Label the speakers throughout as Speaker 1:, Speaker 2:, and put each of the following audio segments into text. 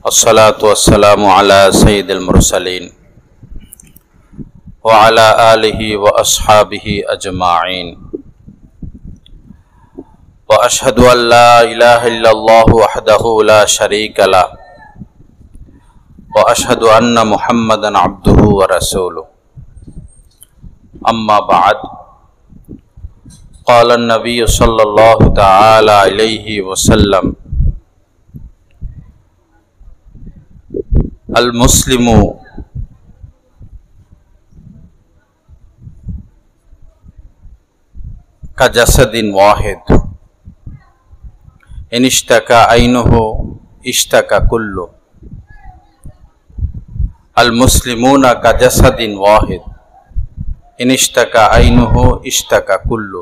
Speaker 1: अस्सलातु वस्सलामु अला सय्यिदिल मुरसलीन व अला आलिहि व अस्हाबिहि अजमाइन व अशहदु अन ला इलाहा इल्लल्लाहु वहदहु ला शरीका लह व अशहदु अन्ना मुहम्मदन अब्दुहु व रसूलुहु अम्मा बाद क़ाल अन्नबी सल्लल्लाहु तआला अलैहि वसल्लम अल मुस्लिमु का जसदिन वाहिद इनिश्तका ऐनुहु इश्तका कुल्लु अल मुस्लिमूना का जसदिन वाहिद इनिश्तका ऐनुहु इश्तका कुल्लु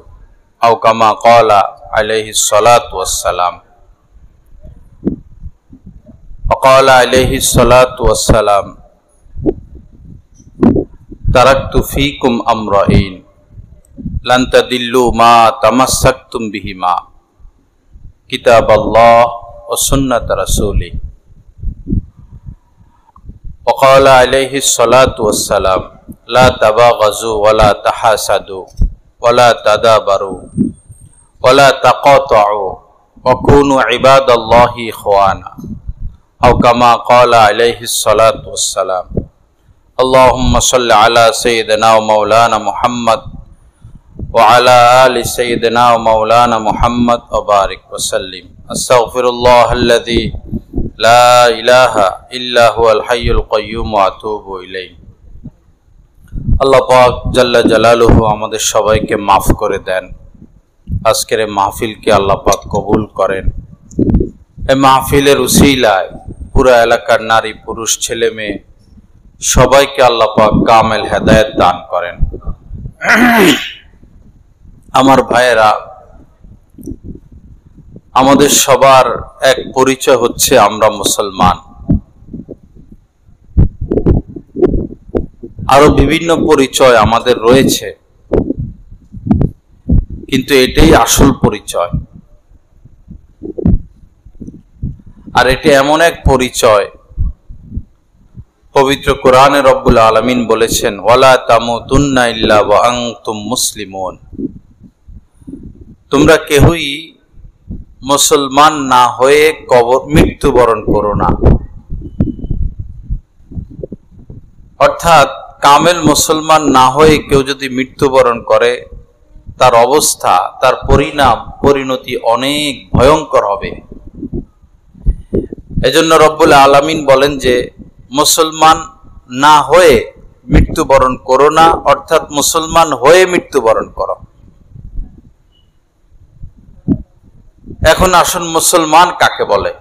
Speaker 1: औ कमा क़ाला अलैहि सलातु वस्सलाम क़ाल अलैहि सलातु वस्सलाम तरक्तु फीकुम अम्रयैन लन तदिल्लु मा तमस्सक्तुम बिहिमा किताबल्लाह व सुन्नत रसूली क़ाल अलैहि सलातु वस्सलाम ला तबाग़ज़ु वला तहासदु वला तदाबरु वला तक़ातअु वकुनु इबादल्लाहि इख़वाना औ कमा क़ाला अलैहि सलातु वस्सलाम अल्लाहुम्मा सल्लि अला सय्यिदिना व मौलाना मुहम्मद व अला आलि सय्यिदिना व मौलाना मुहम्मद व बारिक व सल्लिम अस्तग़फिरुल्लाहल्लज़ी ला इलाहा इल्ला हुवल हय्युल क़य्यूम व अतूबु इलैहि। আল্লাহ পাক জাল্লা জালালুহু আমাদের সবাইকে মাফ করে দেন। আজকের এই মাহফিলকে আল্লাহ পাক কবুল করেন। এই মাহফিলের উসিলায় পুরো এলাকার নারী পুরুষ ছেলে মেয়ে সবাইকে আল্লাহ পাক কামেল হেদায়েত দান করেন। আমার ভাইয়েরা, আমাদের সবার এক পরিচয় হচ্ছে আমরা মুসলমান। আরো বিভিন্ন পরিচয় আমাদের রয়েছে, কিন্তু এটাই আসল পরিচয়। আর এটি এমন এক পরিচয়, পবিত্র কোরআনে রব্বুল আলামিন বলেছেন ওয়ালা তামুতুন্না ইল্লা ওয়া আনতুম মুসলিমুন, তোমরা কেউই মুসলমান না হয়ে মৃত্যুবরণ করো না। অর্থাৎ কামেল মুসলমান না হয়ে কেউ যদি মৃত্যুবরণ করে তার অবস্থা, তার পরিণতি অনেক ভয়ঙ্কর হবে। এজন্য রব্বুল আলামিন বলেন যে মুসলমান না হয়ে মৃত্যুবরণ করো না, অর্থাৎ মুসলমান হয়ে মৃত্যুবরণ করো। এখন আসুন মুসলমান কাকে বলে।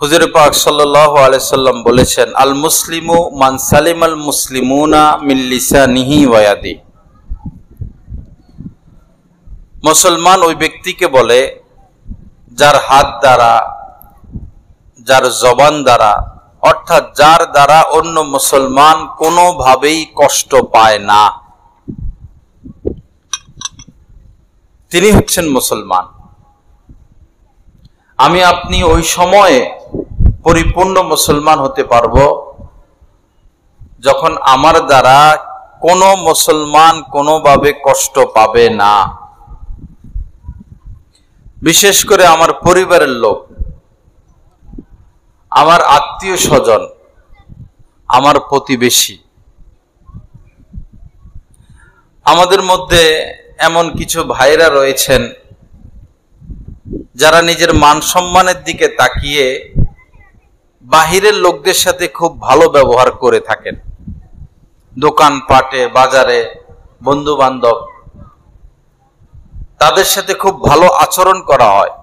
Speaker 1: হুজুর পাক সাল্লাল্লাহু আলাইহি সাল্লাম বলেছেন আল মুসলিমু মান সালিমাল মুসলিমুনা মিন লিসানিহি ওয়া ইয়াদিহি। মুসলমান ওই ব্যক্তিকে বলে যার হাত দ্বারা, যার জবান দ্বারা, অর্থাৎ যার দ্বারা অন্য মুসলমান কোনোভাবেই কষ্ট পায় না, তিনি হচ্ছেন মুসলমান। আমি আপনি ওই সময়ে পরিপূর্ণ মুসলমান হতে পারবো যখন আমার দ্বারা কোনো মুসলমান কোনোভাবে কষ্ট পাবে না। বিশেষ করে আমার পরিবারের লোক, আমার আত্মীয় স্বজন, আমার প্রতিবেশী। আমাদের মধ্যে এমন কিছু ভাইরা রয়েছেন যারা নিজের মান সম্মানের দিকে তাকিয়ে বাহিরের লোকদের সাথে খুব ভালো ব্যবহার করে থাকেন। দোকানপাটে, বাজারে, বন্ধু বান্ধব, তাদের সাথে খুব ভালো আচরণ করা হয়,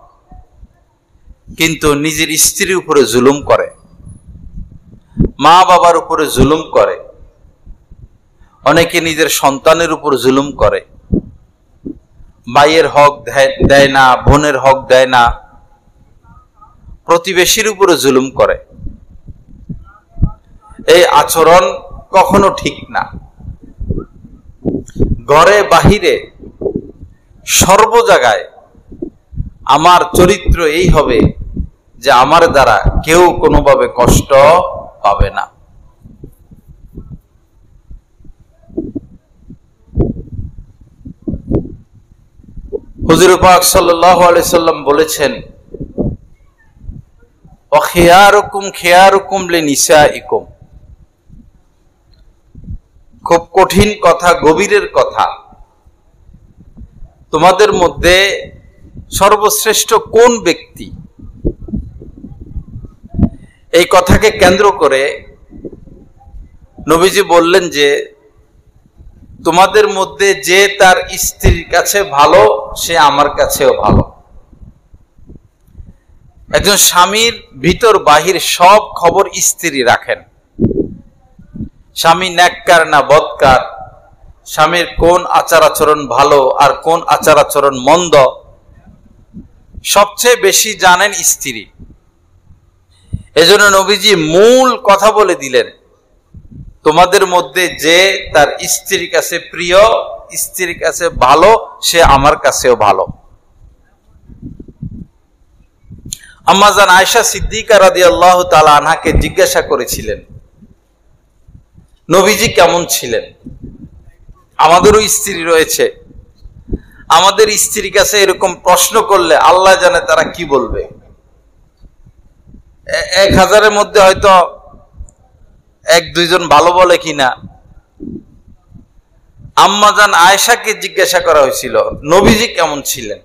Speaker 1: কিন্তু নিজের স্ত্রীর উপরে জুলুম করে, মা বাবার উপরে জুলুম করে, অনেকে নিজের সন্তানের উপর জুলুম করে, ভাইয়ের হক দেয় না, বোনের হক দেয় না, প্রতিবেশীর উপরে জুলুম করে। এই আচরণ কখনো ঠিক না। ঘরে বাহিরে সর্ব জায়গায় আমার চরিত্র এই হবে যে আমার দ্বারা কেউ কোনোভাবে কষ্ট পাবে না। হুজুর পাক সাল্লাল্লাহু আলাইহি সাল্লাম বলেছেন, ওয়া খিয়ারুকুম খিয়ারুকুম লিনিসাইকুম। খুব কঠিন কথা, গভীরের কথা। তোমাদের মধ্যে সর্বশ্রেষ্ঠ কোন ব্যক্তি? এই কথাকে কেন্দ্র করে নবীজি বললেন যে তোমাদের মধ্যে যে তার স্ত্রীর কাছে ভালো সে আমার কাছেও ভালো। একজন স্বামীর ভিতর বাহির সব খবর স্ত্রী রাখেন। স্বামী নেককার না বদকার, স্বামীর কোন আচার আচরণ ভালো আর কোন আচার আচরণ মন্দ, সবচেয়ে বেশি জানেন স্ত্রী। এজন্য নবীজি মূল কথা বলে দিলেন, তোমাদের মধ্যে যে তার স্ত্রীর কাছে প্রিয়, স্ত্রীর কাছে ভালো, সে আমার কাছেও ভালো। আম্মা জান আয়েশা সিদ্দিকা রাদিয়াল্লাহু তাআলা আনহাকে জিজ্ঞাসা করেছিলেন, নবীজি কেমন ছিলেন? আমাদেরও স্ত্রী রয়েছে, আমাদের স্ত্রীর কাছে এরকম প্রশ্ন করলে আল্লাহ জানে তারা কি বলবে। 1000-এর মধ্যে হয়তো 1-2 জন ভালো বলে কিনা। আম্মা জান আয়েশাকে জিজ্ঞাসা করা হয়েছিল নবীজি কেমন ছিলেন।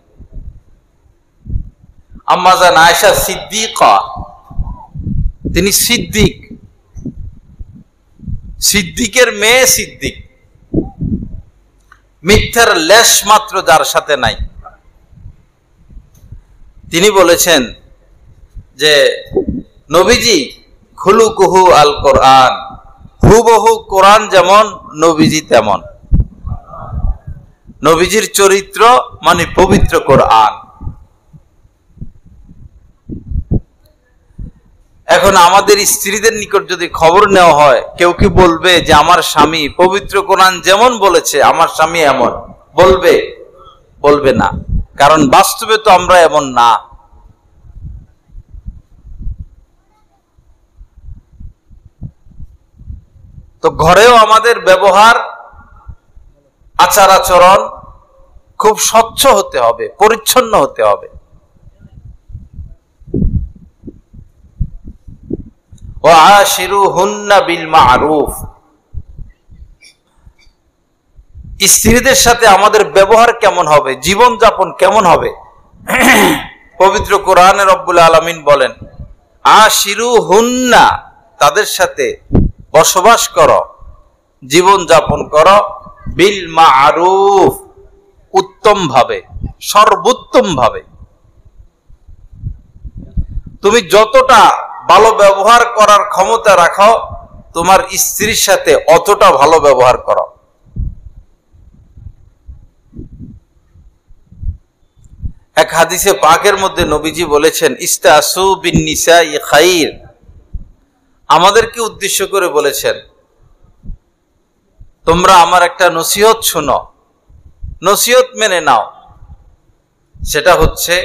Speaker 1: আম্মা জান আয়েশা সিদ্দিকা, তিনি সিদ্দিক, সিদ্দিকের মেয়ে সিদ্দিক, মিথ্যার লেশ মাত্র যার সাথে নাই। তিনি বলেছেন যে নবীজি খুলুকুহু আল কোরআন, হুবহু কোরআন যেমন নবীজি তেমন। নবীজির চরিত্র মানে পবিত্র কোরআন। এখন আমাদের স্ত্রীদের নিকট যদি খবর নেওয়া হয়, কেউ কি বলবে যে আমার স্বামী পবিত্র কোরআন যেমন বলেছে আমার স্বামী এমন? বলবে? বলবে না, কারণ বাস্তবে তো আমরা এমন না। তো ঘরেও আমাদের ব্যবহার, আচার আচরণ খুব স্বচ্ছ হতে হবে, পরিচ্ছন্ন হতে হবে। ওয়াশিরুহুন্না বিল মারুফ। স্ত্রীদের সাথে আমাদের ব্যবহার কেমন হবে, জীবন যাপন কেমন হবে? পবিত্র কোরআনে রব্বুল আলামিন বলেন, আশিরুহুন্না, তাদের সাথে বসবাস করো, জীবন যাপন করো, বিল মারুফ, উত্তম ভাবে, সর্বোত্তম ভাবে। তুমি যতটা ভালো ব্যবহার করার ক্ষমতা রাখো, তোমার স্ত্রীর সাথে অতটা ভালো ব্যবহার করো। এক হাদিসে পাকের মধ্যে নবীজি বলেছেন, ইস্তাসু বিন নিসাই খাইর। আমাদেরকে উদ্দেশ্য করে বলেছেন, তোমরা আমার একটা নসিহত শুনো, নসিহত মেনে নাও। সেটা হচ্ছে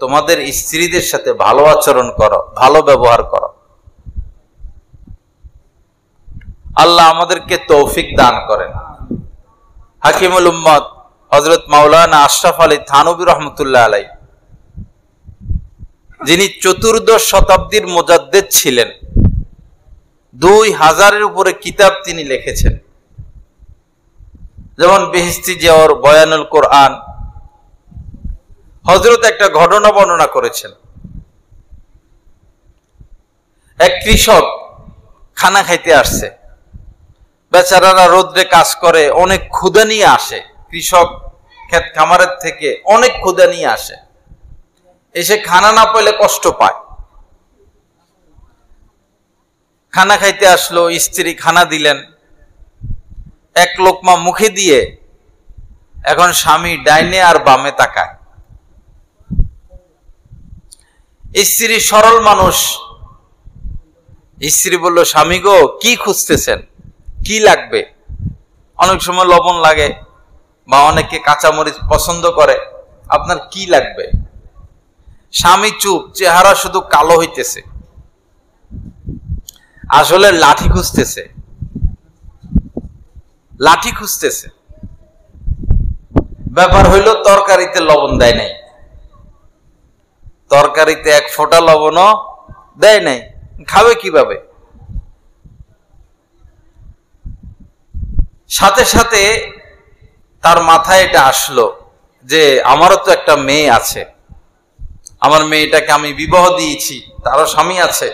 Speaker 1: তোমাদের স্ত্রীদের সাথে ভালো আচরণ করো, ভালো ব্যবহার করো। আল্লাহ আমাদেরকে তৌফিক দান করেন। হাকিমুল উম্মত হযরত মাওলানা আশরাফ আলী থানভী রহমতুল্লাহ আলাইহি, যিনি 14দশ শতাব্দীর মুজাদ্দিদ ছিলেন, 2000-এর উপরে কিতাব তিনি লিখেছেন। যেমন বেহেশতি জিয়ার বয়ানুল কোরআন। হযরত একটা ঘটনা বর্ণনা করেছেন। এক কৃষক খানা খাইতে আসছে। বেচারারা রোদ্রে কাজ করে, অনেক ক্ষুধা নিয়ে আসে। কৃষক ক্ষেত খামারের থেকে অনেক ক্ষুধা নিয়ে আসে, এসে খানা না পেলে কষ্ট পায়। খানা খাইতে আসলো, স্ত্রী খানা দিলেন, এক লোকমা মুখে দিয়ে এখন স্বামী ডাইনে আর বামে তাকায়। স্ত্রী সরল মানুষ, স্ত্রী বলল, স্বামী গো, কি খুঁজতেছেন, কি লাগবে? অনেক সময় লবণ লাগে বা অনেকে কাঁচামরিচ পছন্দ করে, আপনার কি লাগবে? স্বামী চুপ, চেহারা শুধু কালো হইতেছে, আসলে লাঠি খুঁজতেছে, লাঠি খুঁজতেছে। ব্যাপার হইল তরকারিতে লবণ দেয় নাই, তরকারিতে এক ফোঁটা লবণও দেয় নাই, খাবে কিভাবে? সাথে সাথে তার মাথায় এটা আসলো যে আমারও তো একটা মেয়ে আছে, আমার মেয়েটাকে আমি বিবাহ দিয়েছি, তারও স্বামী আছে।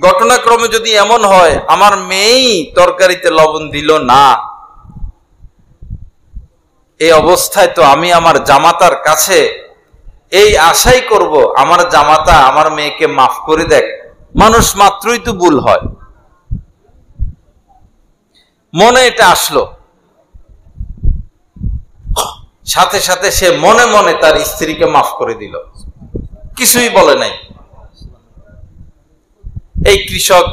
Speaker 1: ঘটনাক্রমে যদি এমন হয় আমার মেয়েই তরকারিতে লবণ দিল না, এই অবস্থায় তো আমি আমার জামাতার কাছে এই আশাই করব আমার জামাতা আমার মেয়েকে মাফ করে দেখ। মানুষ মাত্রই তো ভুল হয়। মনে এটা আসলো, সাথে সাথে সে মনে মনে তার স্ত্রীকে মাফ করে দিল, কিছুই বলে নাই। এই কৃষক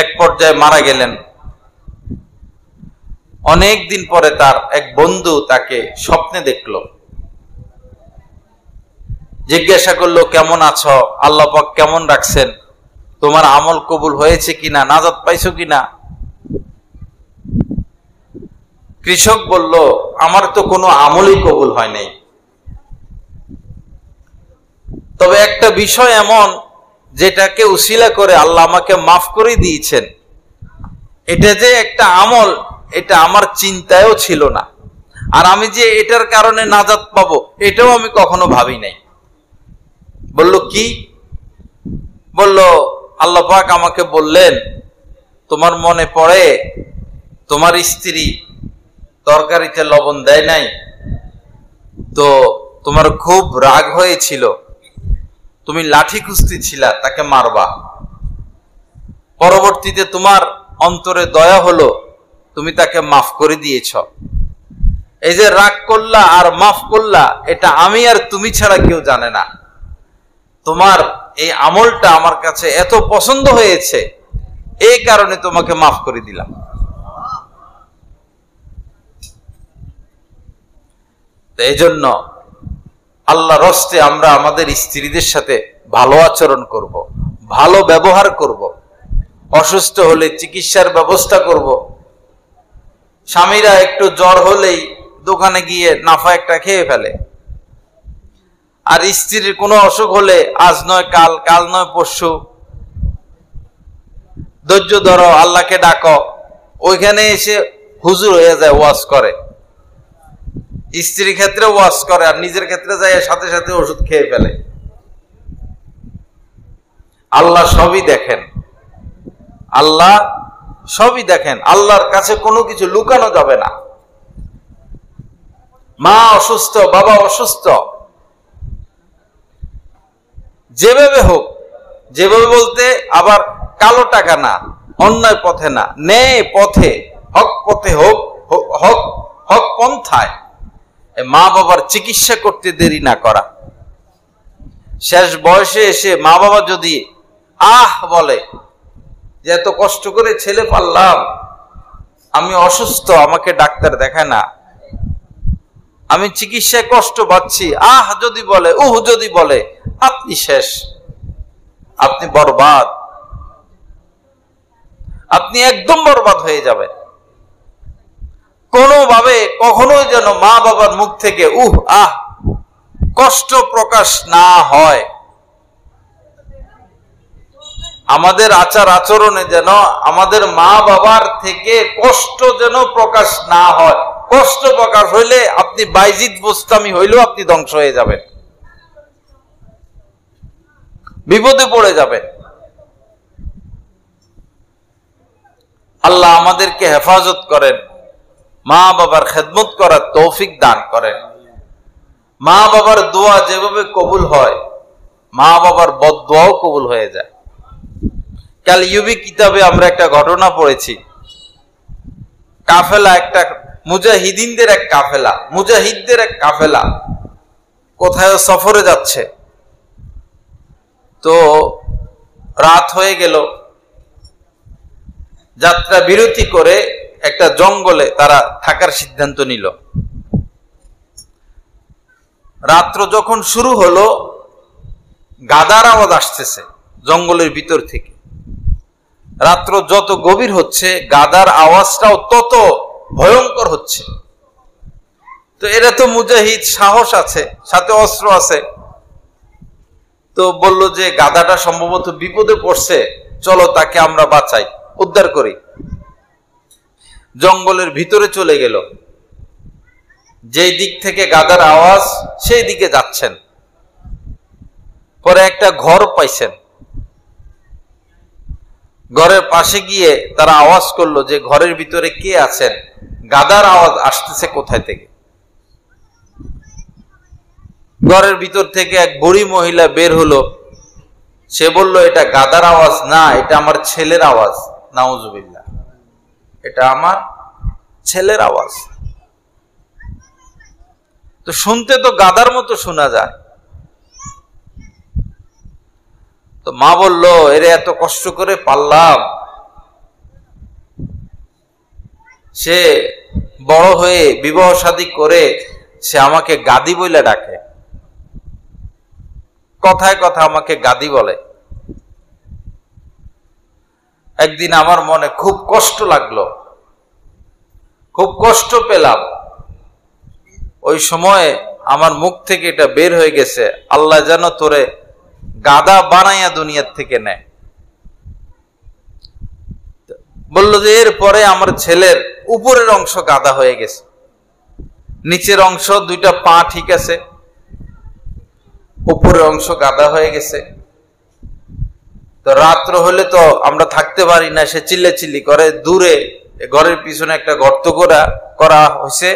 Speaker 1: এক পর্যায়ে মারা গেলেন। অনেক দিন পরে তার এক বন্ধু তাকে স্বপ্নে দেখলো, জিজ্ঞাসা করলো কেমন আছো, আল্লাহ পাক কেমন রাখছেন, তোমার আমল কবুল হয়েছে কিনা, নাজাত পাইছো কিনা? কৃষক বলল আমার তো কোনো আমলই কবুল হয় নাই, তবে একটা বিষয় এমন যেটাকে উসিলা করে আল্লাহ আমাকে মাফ করে দিয়েছেন, এটা যে একটা আমল এটা আমার চিন্তায়ও ছিল না, আর আমি যে এটার কারণে নাজাত পাবো এটাও আমি কখনো ভাবি নাই। বলল কি? বলল আল্লাহ পাক আমাকে বললেন তোমার মনে পড়ে তোমার স্ত্রী তরকারিতে লবণ দেয় নাই, তো তোমার খুব রাগ হয়েছিল, তুমি লাঠি খুঁজতেছিলা তাকে মারবা, পরবর্তীতে তোমার অন্তরে দয়া হলো, তুমি তাকে মাফ করে দিয়েছ। এই যে রাগ করলা আর মাফ করলা এটা আমি আর তুমি ছাড়া কেউ জানে না। তোমার এই আমলটা আমার কাছে এত পছন্দ হয়েছে, এই কারণে তোমাকে মাফ করে দিলাম। এই জন্য আল্লাহ রস্তে আমরা আমাদের স্ত্রীদের সাথে ভালো আচরণ করব, ভালো ব্যবহার করব, অসুস্থ হলে চিকিৎসার ব্যবস্থা করব। স্বামীরা একটু জ্বর হলেই দোকানে গিয়ে নাফা একটা খেয়ে ফেলে, আর স্ত্রীর কোনো অসুখ হলে আজ নয় কাল, কাল নয় পরশু, ধৈর্য ধরো, আল্লাহকে ডাকো, ওইখানে এসে হুজুর হয়ে যায়, ওয়াজ করে। স্ত্রীর ক্ষেত্রে ওয়াজ করে আর নিজের ক্ষেত্রে যায় সাথে সাথে ওষুধ খেয়ে ফেলে। আল্লাহ সবই দেখেন, আল্লাহ সবই দেখেন, আল্লাহর কাছে কোনো কিছু লুকানো যাবে না। মা অসুস্থ, বাবা অসুস্থ, যেভাবে হোক, যেভাবে বলতে আবার কালো টাকা না, অন্যায় পথে না, ন্যায় পথে, হক পথে হোক, হক হক পন্থায় মা বাবার চিকিৎসা করতে দেরি না করা। শেষ বয়সে এসে মা বাবা যদি আহ বলে যে এত কষ্ট করে ছেলে পাললাম, আমি অসুস্থ, আমাকে ডাক্তার দেখায় না, আমি চিকিৎসায় কষ্ট পাচ্ছি, আহ যদি বলে, উহ যদি বলে, আপনি শেষ, আপনি বরবাদ, আপনি একদম বরবাদ হয়ে যাবেন। কোনোভাবে কখনোই যেন মা বাবার মুখ থেকে উহ আহ কষ্ট প্রকাশ না হয়। আমাদের আচার আচরণে যেন আমাদের মা বাবার থেকে কষ্ট যেন প্রকাশ না হয়। কষ্ট প্রকাশ হইলে আপনি বাইজিদ বোস্তামি হইলেও আপনি ধ্বংস হয়ে যাবেন, বিপদে পড়ে যাবেন। আল্লাহ আমাদেরকে হেফাজত করেন, মা বাবার খেদমত করার তৌফিক দান করেন। মা বাবার দোয়া যেভাবে কবুল হয়, মা বাবার বদদোয়াও কবুল হয়ে যায়। কাল ইউবি কিতাবে আমরা একটা ঘটনা পড়েছি, কাফেলা, একটা মুজাহিদিনদের এক কাফেলা, মুজাহিদদের এক কাফেলা কোথায় সফরে যাচ্ছে। তো রাত হয়ে গেল, যাত্রা বিরতি করে একটা জঙ্গলে তারা থাকার সিদ্ধান্ত নিল। রাত্র যখন শুরু হলো গাদার আওয়াজ আসতেছে জঙ্গলের ভিতর থেকে। রাত্র যত গভীর হচ্ছে গাদার আওয়াজটাও তত ভয়ঙ্কর হচ্ছে। তো এরা তো মুজাহিদ, সাহস আছে, সাথে অস্ত্র আছে। তো বলল যে গাদাটা সম্ভবত বিপদে পড়ছে, চলো তাকে আমরা বাঁচাই, উদ্ধার করি। জঙ্গলের ভিতরে চলে গেল। যেই দিক থেকে গাদার আওয়াজ সেই দিকে যাচ্ছেন। পরে একটা ঘর পাইছেন। ঘরের পাশে গিয়ে তারা আওয়াজ করলো যে ঘরের ভিতরে কে আছেন, গাদার আওয়াজ আসতেছে কোথায় থেকে। ঘরের ভিতর থেকে এক বুড়ি মহিলা বের হলো। সে বলল, এটা গাদার আওয়াজ না, এটা আমার ছেলের আওয়াজ। নাউজুবিল্লাহ, এটা আমার ছেলের আওয়াজ। তো শুনতে তো গাদার মতো শোনা যায়। তো মা বলল, এরে এত কষ্ট করে পাললাম, সে বড় হয়ে বিবাহ শাদী করে সে আমাকে গাদি বলে ডাকে, কথায় কথা আমাকে গাদি বলে। একদিন আমার মনে খুব কষ্ট লাগলো, খুব কষ্ট পেলাম। ওই সময় আমার মুখ থেকে এটা বের হয়ে গেছে, আল্লাহ যেন তোরে গাদা বানাইয়া দুনিয়ার থেকে নেয়। বলল যে এরপরে আমার ছেলের উপরের অংশ গাদা হয়ে গেছে, নিচের অংশ দুইটা পা ঠিক আছে, উপরের অংশ গাদা হয়ে গেছে। তো রাত্র হলে তো আমরা থাকতে পারি না, সে চিল্লাচিল্লি করে। দূরে ঘরের পিছনে একটা গর্ত করা হয়েছে,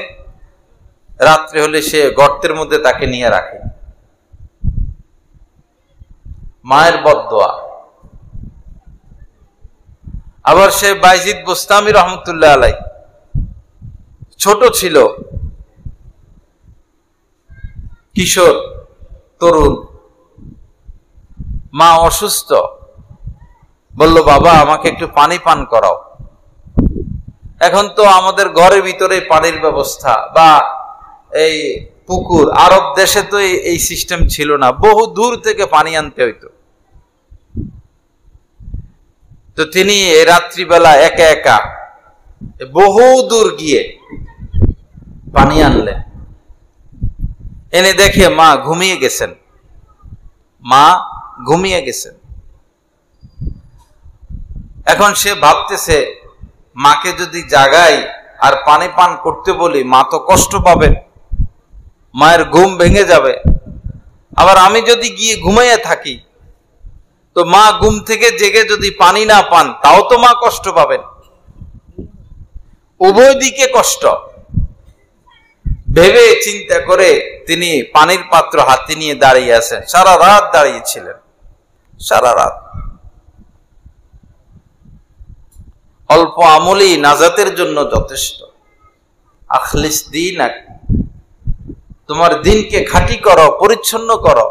Speaker 1: রাত্রে হলে সে গর্তের মধ্যে তাকে নিয়ে রাখে। মায়ের বদদোয়া। আবার সে বাইজিদ বুস্তামি রহমতুল্লাহ আলাই ছোট ছিল, কিশোর তরুণ, মা অসুস্থ, বলল বাবা আমাকে একটু পানি পান করাও। এখন তো আমাদের ঘরের ভিতরে পানির ব্যবস্থা বা এই পুকুর, আরব দেশে তো এই সিস্টেম ছিল না, বহু দূর থেকে পানি আনতে হইতো। তো তিনি এই রাত্রিবেলা একা একা বহু দূর গিয়ে পানি আনলেন। এনে দেখে মা ঘুমিয়ে গেছেন। মা ঘুমিয়ে গেছেন। এখন সে ভাবতেছে, মাকে যদি জাগাই আর পানি পান করতে বলি, মা তো কষ্ট পাবেন, মায়ের ঘুম ভেঙে যাবে। আবার আমি যদি গিয়ে ঘুমাইয়া থাকি, তো মা ঘুম থেকে জেগে যদি পানি না পান, তাও তো মা কষ্ট পাবেন। উভয় দিকে কষ্ট। ভেবে চিন্তা করে তিনি পানির পাত্র হাতে নিয়ে দাঁড়িয়ে আছেন। সারা রাত দাঁড়িয়েছিলেন, সারা রাত। অল্প আমলি নাজাতের জন্য যথেষ্ট। আখলিস দীনাক, তোমার দিনকে খাঁটি করো, পরিচ্ছন্ন করো।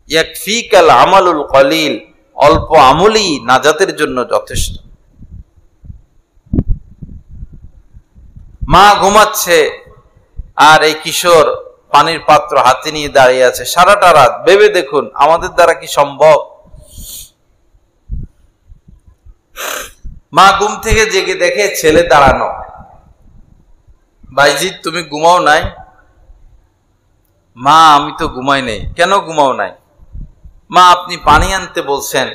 Speaker 1: ইয়াকফিকাল আমালুল কলিল, অল্প আমলি নাজাতের জন্য যথেষ্ট। মা ঘুমাচ্ছে আর এই কিশোর পানির পাত্র হাতে নিয়ে দাঁড়িয়ে আছে সারাটা রাত। ভেবে দেখুন আমাদের দ্বারা কি সম্ভব? মা ঘুম থেকে জেগে দেখে ছেলে দাঁড়ানো। ভাইজিৎ তুমি ঘুমাও নাই? মা আমি তো ঘুমাই নাই। কেন ঘুমাও নাই? মা আপনি পানি আনতে বলছেন,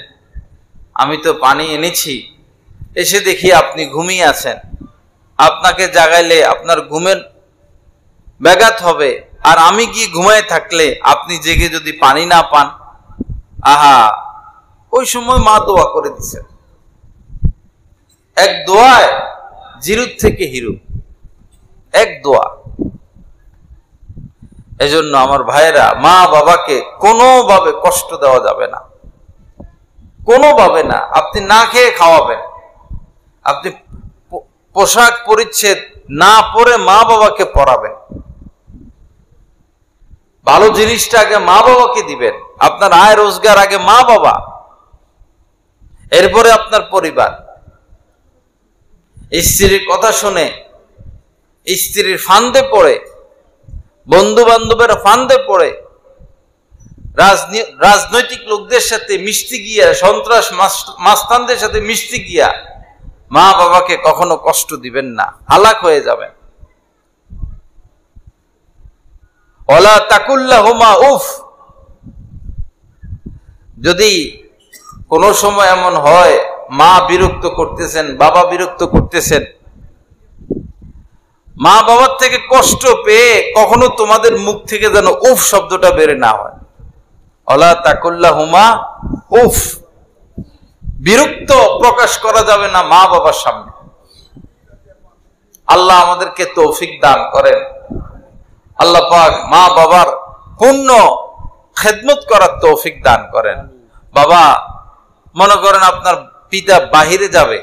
Speaker 1: আমি তো পানি এনেছি, এসে দেখি আপনি ঘুমিয়ে আছেন। আপনাকে জাগাইলে আপনার ঘুমের ব্যাঘাত হবে, আর আমি গিয়ে ঘুমায় থাকলে আপনি জেগে যদি পানি না পান। আহা, ওই সময় মা দোয়া করে দিচ্ছেন। এক দোয়ায় জিরো থেকে হিরো, এক দোয়া। এজন্য আমার ভাইয়েরা, মা বাবাকে কোনোভাবে কষ্ট দেওয়া যাবে না, কোনোভাবে না। আপনি না খেয়ে খাওয়াবেন, আপনি পোশাক পরিচ্ছেদ না পরে মা বাবাকে পরাবেন। ভালো জিনিসটা আগে মা বাবাকে দিবেন। আপনার আয় রোজগার আগে মা বাবা, এরপরে আপনার পরিবার। স্ত্রীর কথা শুনে, স্ত্রীর ফান্দে পড়ে, বন্ধু বান্ধবের ফান্দে পড়ে রাজনৈতিক লোকদের সাথে মিশতে গিয়া, সন্ত্রাস মাস্তানদের সাথে মিশতে গিয়া মা বাবাকে কখনো কষ্ট দিবেন না, হালাক হয়ে যাবেন। ওয়ালা তাকুল্লাহুমা উফ। যদি কোনো সময় এমন হয় মা বিরক্ত করতেছেন, বাবা বিরক্ত করতেছেন, মা বাবার থেকে কষ্ট পেয়ে কখনো তোমাদের মুখ থেকে যেন উফ শব্দটা বের না হয়। ওয়ালা তাকুল্লাহুমা উফ। বিরক্ত প্রকাশ করা যাবে না মা বাবার সামনে। আল্লাহ আমাদেরকে তৌফিক দান করেন। আল্লাহ পাক মা বাবার পূর্ণ খেদমত করার তৌফিক দান করেন। বাবা, মনে করেন আপনার পিতা বাহিরে যাবে,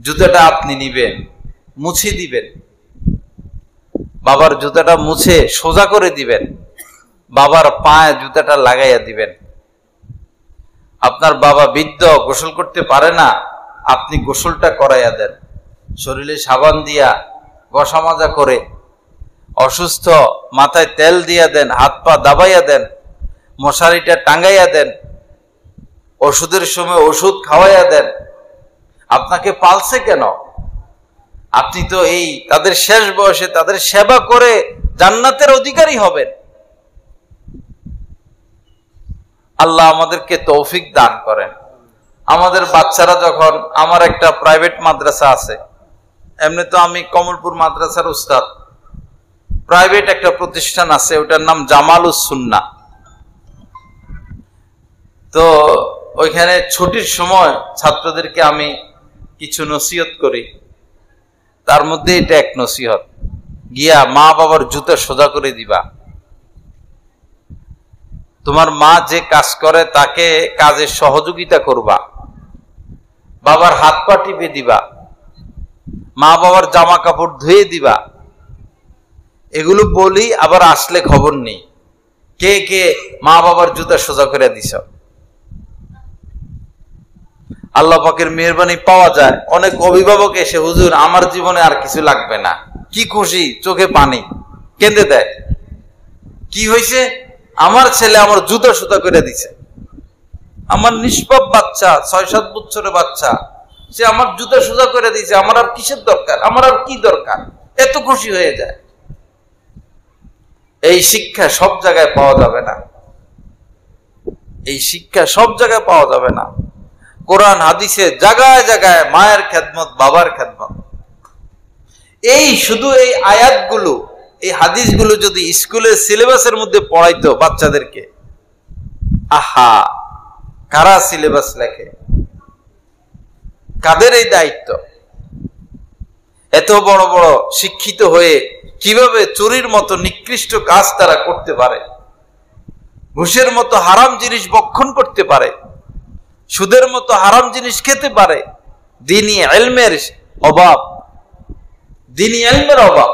Speaker 1: জুতাটা আপনি নিবেন, মুছে দিবেন, বাবার জুতাটা মুছে সোজা করে দিবেন, বাবার পায়ে জুতাটা লাগাইয়া দিবেন। আপনার বাবা বৃদ্ধ, গোসল করতে পারে না, আপনি গোসলটা করাইয়া দেন, শরীরে সাবান দিয়া ঘষা মাজা করে, অসুস্থ মাথায় তেল দিয়া দেন, হাত পা দাবাইয়া দেন, মশারিটা টাঙ্গাইয়া দেন, ওষুধের সময় ওষুধ খাওয়াইয়া দেন। আপনাকে পালছে কেন? আপনি তো এই তাদের শেষ বয়সে তাদের সেবা করে জান্নাতের অধিকারী হবেন। আল্লাহ আমাদেরকে তৌফিক দান করেন। আমাদের বাচ্চারা যখন, আমার একটা প্রাইভেট মাদ্রাসা আছে, এমনি তো আমি কমলপুর মাদ্রাসার উস্তাদ, প্রাইভেট একটা প্রতিষ্ঠান আছে, ওটার নাম জামালুস সুন্নাহ। তো ওইখানে ছুটির সময় ছাত্রদেরকে আমি কিছু নসিহত করি, তার মধ্যে এটা এক নসিহত, গিয়া মা বাবার জুতা সোজা করে দিবা। তোমার মা যে কাজ করে তাকে কাজে সহযোগিতা করবা, বাবার হাত পা টিপে দিবা, মা বাবার জামা কাপড় ধুয়ে দিবা। এগুলো বলি, আবার আসলে খবর নেই কে কে মা বাবার জুতা সোজা করে দিছ। আল্লাহ পাকের মেহেরবানি পাওয়া যায়। অনেক অভিভাবক এসে, হুজুর আমার জীবনে আর কিছু লাগবে না, কি খুশি, চোখে পানি, কেঁদে দেয়। কি হয়েছে? আমার ছেলে আমার জুতা সোজা করে দিছে, আমার নিষ্পাপ বাচ্চা, 6-7 বছরের বাচ্চা, সে আমার জুতা সোজা করে দিছে, আমার আর কিসের দরকার, আমার আর কি দরকার, এত খুশি হয়ে যায়। এই শিক্ষা সব জায়গায় পাওয়া যাবে না, এই শিক্ষা সব জায়গায় পাওয়া যাবে না। কোরআন হাদিসে জায়গায় জায়গায় মায়ের খেদমত, বাবার খেদমত। এই শুধু এই আয়াতগুলো, এই হাদিসগুলো যদি স্কুলের সিলেবাসের মধ্যে পড়াইতো বাচ্চাদেরকে, আহা, কারা সিলেবাস লেখে, কাদের এই দায়িত্ব? এত বড় বড় শিক্ষিত হয়ে কিভাবে চুরির মতো নিকৃষ্ট কাজ তারা করতে পারে, ঘুষের মতো হারাম জিনিস ভক্ষণ করতে পারে, সুদের মতো হারাম জিনিস খেতে পারে? দ্বীনি ইলমের অভাব, দ্বীনি ইলমের অভাব।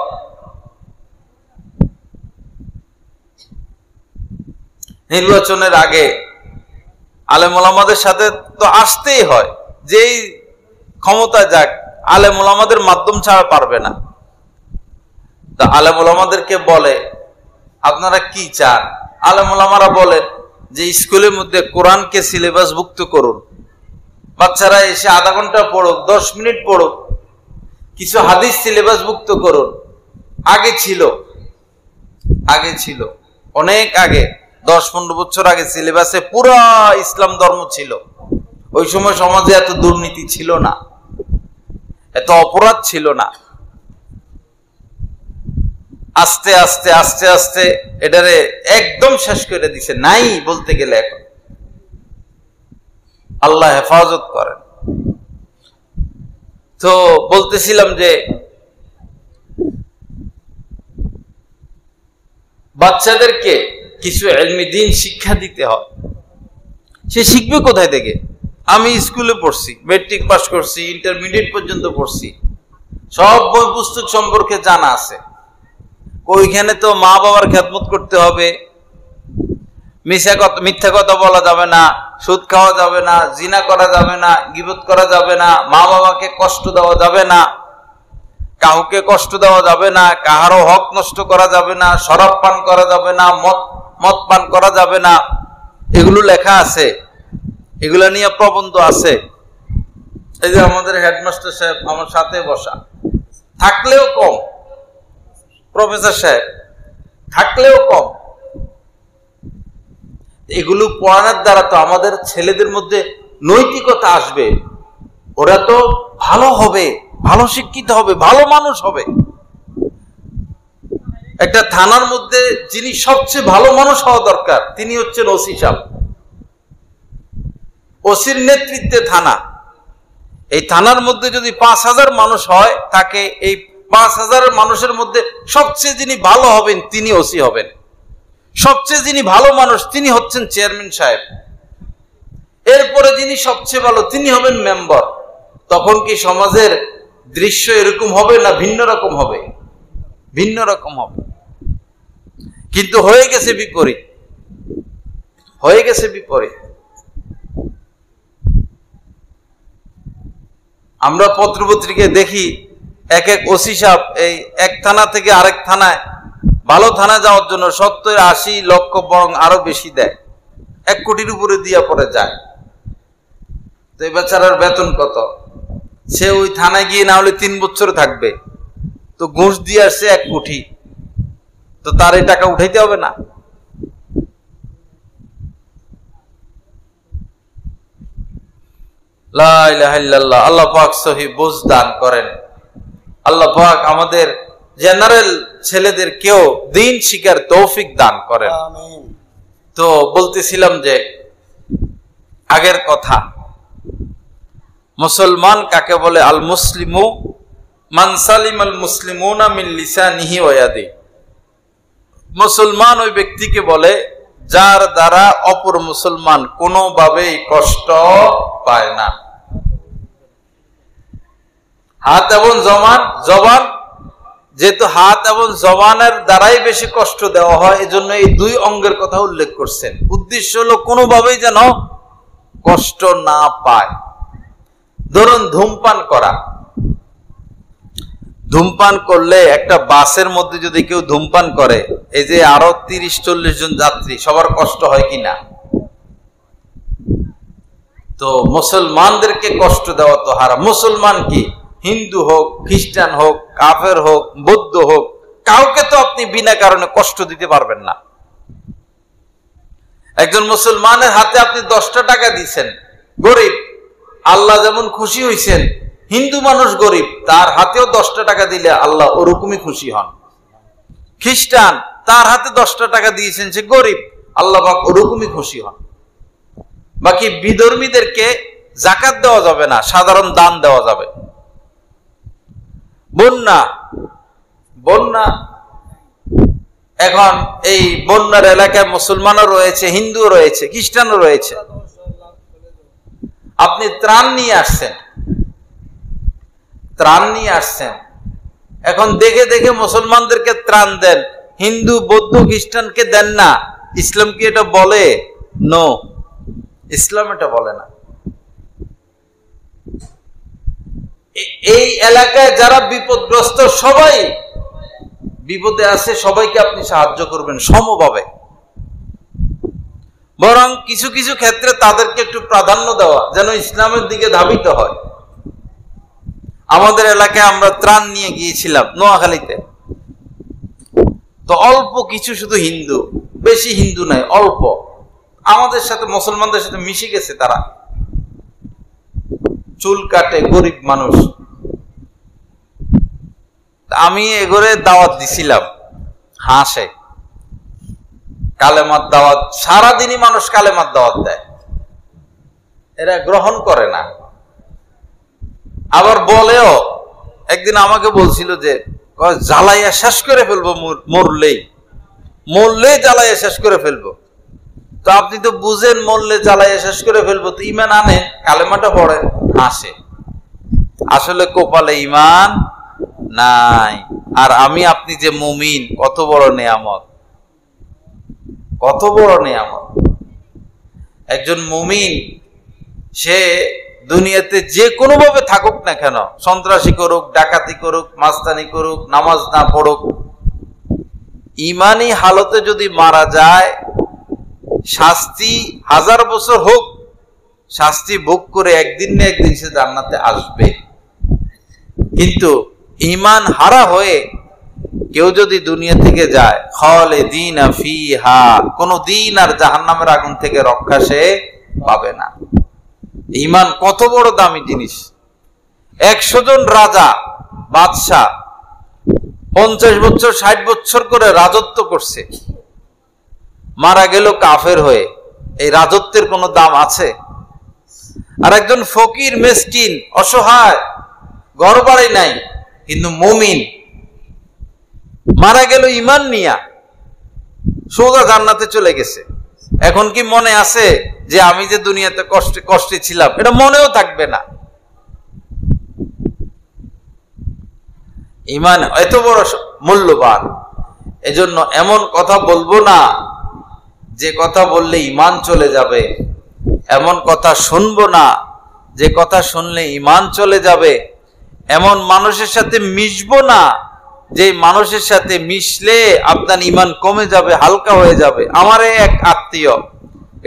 Speaker 1: নির্বাচনের আগে আলেম ওলামাদের সাথে তো আসতেই হয়, যেই ক্ষমতা যাক, আলেম ওলামাদের মাধ্যম ছাড়া পারবে না। তা আলেম ওলামাদেরকে বলে, আপনারা কি চান? আলেম ওলামারা বলেন যে স্কুলের মধ্যে কোরআনকে সিলেবাস ভুক্ত করুন, বাচ্চারা এসে আধা ঘন্টা পড়ুক, 10 মিনিট পড়ুক, কিছু হাদিস সিলেবাস ভুক্ত করুন। আগে ছিল অনেক আগে, 10-15 বছর আগে সিলেবাসে পুরা ইসলাম ধর্ম ছিল। ওই সময় সমাজে এত দুর্নীতি ছিল না, এত অপরাধ ছিল না। আস্তে আস্তে আস্তে আস্তে এটারে একদম শেষ করে দিছে, নাই বলতে গেলে। এখন আল্লাহ হেফাজত করেন। তো বলতেছিলাম যে বাচ্চাদেরকে কিছু ইলমি দ্বীন শিক্ষা দিতে হয়। সে শিখবে কোথায় থেকে? আমি স্কুলে পড়ছি, মেট্রিক পাস করছি, ইন্টারমিডিয়েট পর্যন্ত পড়ছি, সব বই পুস্তক সম্পর্কে জানা আছে। ওইখানে তো মা বাবার খেদমত করতে হবে, মিথ্যা কথা বলা যাবে না, সুদ খাওয়া যাবে না, জিনা করা যাবে না, গীবত করা যাবে না, মা বাবাকে কষ্ট দেওয়া যাবে না, কাউকে কষ্ট দেওয়া যাবে না, কাহারও হক নষ্ট করা যাবে না, শরাব পান করা যাবে না, মদ পান করা যাবে না, এগুলো লেখা আছে, এগুলা নিয়ে প্রবন্ধ আছে। এই যে আমাদের হেডমাস্টার সাহেব আমার সাথে বসা, থাকলেও কম, প্রফেসর সাহেব থাকলেও কম। এগুলো পড়ানোর দ্বারা তো আমাদের ছেলেদের মধ্যে নৈতিকতা আসবে, ওরা তো ভালো হবে, ভালো শিক্ষিত হবে, ভালো মানুষ হবে। একটা থানার মধ্যে যিনি সবচেয়ে ভালো মানুষ হওয়া দরকার তিনি হচ্ছেন ওসি সাহেব। ওসির নেতৃত্বে থানা, এই থানার মধ্যে যদি 5000 মানুষ হয়, তাকে এই 5000 মানুষের মধ্যে সবচেয়ে যিনি ভালো হবেন তিনি ওসি হবেন, সবচেয়ে যিনি ভালো মানুষ তিনি হচ্ছেন চেয়ারম্যান সাহেব, এরপরে যিনি সবচেয়ে ভালো তিনি হবেন মেম্বার। তখন কি সমাজের দৃশ্য এরকম হবে না ভিন্ন রকম হবে? ভিন্ন রকম হবে। কিন্তু হয়ে গেছে বিপরীত, হয়ে গেছে বিপরীত। আমরা পত্রপত্রিকায় দেখি এক এক ওসি সাহেব এই এক থানা থেকে আরেক থানায়, ভালো থানায় যাওয়ার জন্য 70-80 লক্ষ বরং আরো বেশি দেয়, 1 কোটির উপরে দিয়া পরে যায়। তো এই বেচারার বেতন কত? সে ওই থানায় গিয়ে না হলে 3 বছর থাকবে, তো ঘুষ দিয়ে আসছে 1 কোটি, তো তার এই টাকা উঠাইতে হবে না? লা ইলাহা ইল্লাল্লাহ। আল্লাহ পাক সহি বুঝ দান করেন। আল্লাহ পাক আমাদের জেনারেল ছেলেদের কেউ দিন শিখার তৌফিক দান করেন। তো বলতেছিলাম যে আগের কথা, মুসলমান কাকে বলে? আল মুসলিমু মান সালিমাল মুসলিমুনা মিন লিসানিহি ওয়া ইয়াদি। মুসলমান ওই ব্যক্তিকে বলে যার দ্বারা অপর মুসলমান কোনোভাবেই কষ্ট পায় না। হাত এবং জবান, যেহেতু হাত এবং জবানের দ্বারাই বেশি কষ্ট দেওয়া হয়, এজন্য এই 2 অঙ্গের কথা উল্লেখ করছেন। উদ্দেশ্য হলো কোনোভাবেই যেন কষ্ট না পায়। ধরুন ধূমপান করা, ধূমপান করলে একটা বাসের মধ্যে যদি কেউ ধূমপান করে, এই যে আরো 30-40 জন যাত্রী, সবার কষ্ট হয় কিনা? তো মুসলমানদেরকে কষ্ট দেওয়া তো হারাম। মুসলমান কি, হিন্দু হোক, খ্রিস্টান হোক, কাফের হোক, বৌদ্ধ হোক, কাউকে তো আপনি বিনা কারণে কষ্ট দিতে পারবেন না। একজন মুসলমানের হাতে আপনি 10টা টাকা দিচ্ছেন, গরিব, আল্লাহ যেমন খুশি হইছেন, হিন্দু মানুষ গরিব, তার হাতেও 10টা টাকা দিলে আল্লাহ ওরকমই খুশি হন। খ্রিস্টান, তার হাতে 10টা টাকা দিয়েছেন, সে গরিব, আল্লাহ পাক ওরকমই খুশি হন। বাকি বিধর্মীদেরকে যাকাত দেওয়া যাবে না, সাধারণ দান দেওয়া যাবে। বন্যা, এখন এই বন্যার এলাকায় মুসলমানও রয়েছে, হিন্দুও রয়েছে, খ্রিস্টানও রয়েছে। আপনি ত্রাণ নিয়ে আসছেন, এখন দেখে দেখে মুসলমানদেরকে ত্রাণ দেন, হিন্দু, বৌদ্ধ, খ্রিস্টানকে দেন না। ইসলাম কি এটা বলে? নো, ইসলাম এটা বলে না। এই এলাকায় যারা বিপদগ্রস্ত, সবাই বিপদে আছে, সবাইকে আপনি সাহায্য করবেন সমভাবে। বরং কিছু কিছু ক্ষেত্রে তাদেরকে একটু প্রাধান্য দেওয়া, যেন ইসলামের দিকে ধাবিত হয়। আমাদের এলাকায় আমরা ত্রাণ নিয়ে গিয়েছিলাম নোয়াখালীতে, তো অল্প কিছু শুধু হিন্দু, বেশি হিন্দু নাই, অল্প আমাদের সাথে মুসলমানদের সাথে মিশে গেছে। তারা চুল কাটে, গরিব মানুষ। আমি এগোরে দাওয়াত দিছিলাম, হাসে কালেমার দাওয়াত, সারাদিনই মানুষ কালেমার দাওয়াত দেয়, এরা গ্রহণ করে না। আবার বলেও, একদিন আমাকে বলছিল যে জ্বালাইয়া শেষ করে ফেলবো, মরলেই জ্বালাইয়া শেষ করে ফেলবো। তো আপনি তো বুঝেন মরলে জ্বালাইয়া শেষ করে ফেলবো, তো ইমান আনেন, কালেমাটা পড়েন, হাসে। আসলে কপালে ইমান নাই। আর আমি আপনি যে মুমিন, কত বড় নেয়ামত, কত বড় নেয়ামত। একজন মুমিন সে দুনিয়াতে যে কোনো ভাবে থাকুক না কেন, সন্ত্রাসী করুক, ডাকাতি করুক, মাস্তানি করুক, নামাজ না পড়ুক, ইমানি হালতে যদি মারা যায় শাস্তি 1000 বছর হোক, শাস্তি ভোগ করে একদিন না একদিন সে জান্নাতে আসবে। কিন্তু ঈমান হারা হয়ে কেউ যদি দুনিয়া থেকে যায়, খালিদিনা ফিহা, কোনদিন আর জাহান্নামের আগুন থেকে রক্ষা সে পাবে না। ঈমান কত বড় দামি জিনিস। 100 জন রাজা বাদশাহ 50 বছর 60 বছর করে রাজত্ব করছে, মারা গেল কাফের হয়ে, এই রাজত্বের কোনো দাম আছে? আর একজন ফকির মিসকিন অসহায়, ঘর বাড়ি নাই, কিন্তু মুমিন, মারা গেল ঈমান নিয়া, সোজা জান্নাতে চলে গেছে। এখন কি মনে আছে যে আমি যে দুনিয়াতে কষ্টে ছিলাম? এটা মনেও থাকবে না। ঈমান এত বড় মূল্যবান, এজন্য এমন কথা বলবো না যে কথা বললে ঈমান চলে যাবে, এমন কথা শুনবো না যে কথা শুনলে ঈমান চলে যাবে, এমন মানুষের সাথে মিশবো না যে মানুষের সাথে মিশলে আপনার ঈমান কমে যাবে, হালকা হয়ে যাবে। আমার এক আত্মীয়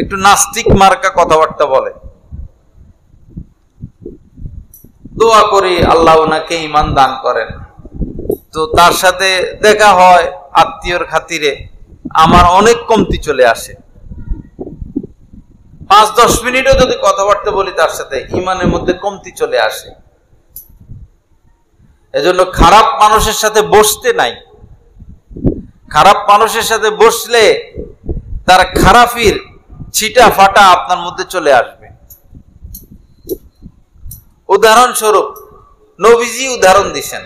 Speaker 1: একটু নাস্তিক মার্কা কথাবার্তা বলে, দোয়া করি আল্লাহ ওনাকে ঈমান দান করেন। তো তার সাথে দেখা হয় আত্মীয়র খাতিরে, আমার অনেক কমতি চলে আসে। 5-10 মিনিটও যদি কথাবার্তা বলি তার সাথে, ঈমানের মধ্যে কমতি চলে আসে। এজন্য খারাপ মানুষের সাথে বসতে নাই। খারাপ মানুষের সাথে বসলে তার খারাপির ছিটা ফাটা আপনার মধ্যে চলে আসবে। উদাহরণস্বরূপ নবীজি উদাহরণ দিছেন,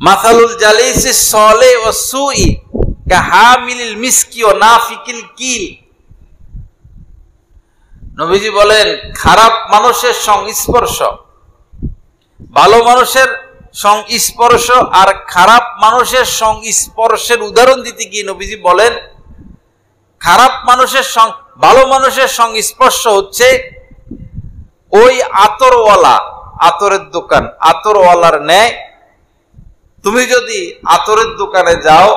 Speaker 1: মাসালুল জালিসিস সালিহ ওয়াস সুই কাহামিলিল মিসকি ওয়া নাফিকিল কিল। নবীজি বলেন, খারাপ মানুষের সংস্পর্শ, ভালো মানুষের সংস্পর্শ আর খারাপ মানুষের সংস্পর্শের উদাহরণ দিতে গিয়ে নবীজি বলেন, খারাপ মানুষের ভালো মানুষের সংস্পর্শ হচ্ছে ওই আতরওয়ালা, আতরের দোকান, আতরওয়ালার ন্যায়। তুমি যদি আতরের দোকানে যাও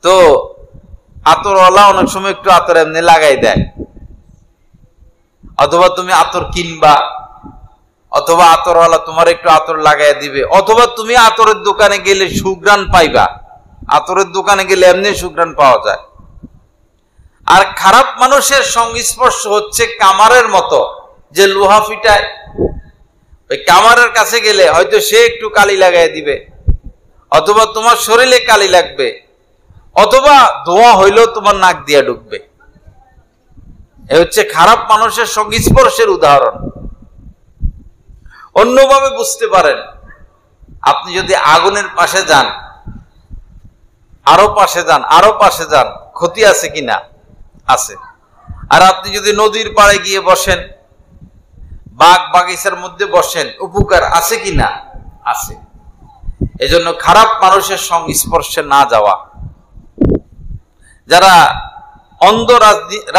Speaker 1: তো আতরওয়ালা অনেক সময় একটু আতর এমনি লাগাই দেয়, অথবা তুমি আতর কিনবা, অথবা আতরওয়ালা তোমার একটু আতর লাগাই দিবে, অথবা তুমি আতরের দোকানে গেলে সুঘ্রাণ পাইবা। আতরের দোকানে গেলে এমনি সুঘ্রাণ পাওয়া যায়। আর খারাপ মানুষের সংস্পর্শ হচ্ছে কামারের মতো, যে লোহা ফিটায়, ওই কামারের কাছে গেলে হয়তো সে একটু কালি লাগাই দিবে, অথবা তোমার শরীরে কালি লাগবে, অথবা ধোঁয়া হইলেও তোমার নাক দিয়ে ঢুকবে। এ হচ্ছে খারাপ মানুষের সংস্পর্শের উদাহরণ। অন্যভাবে বুঝতে পারেন, আপনি যদি আগুনের পাশে যান, আরো পাশে যান, আরো পাশে যান, ক্ষতি আছে কিনা? আছে। আর আপনি যদি নদীর পাড়ে গিয়ে বসেন, বাগ বাগিচার মধ্যে বসেন, উপকার আছে কিনা? আছে। এজন্য খারাপ মানুষের সংস্পর্শে না যাওয়া। যারা অন্ধ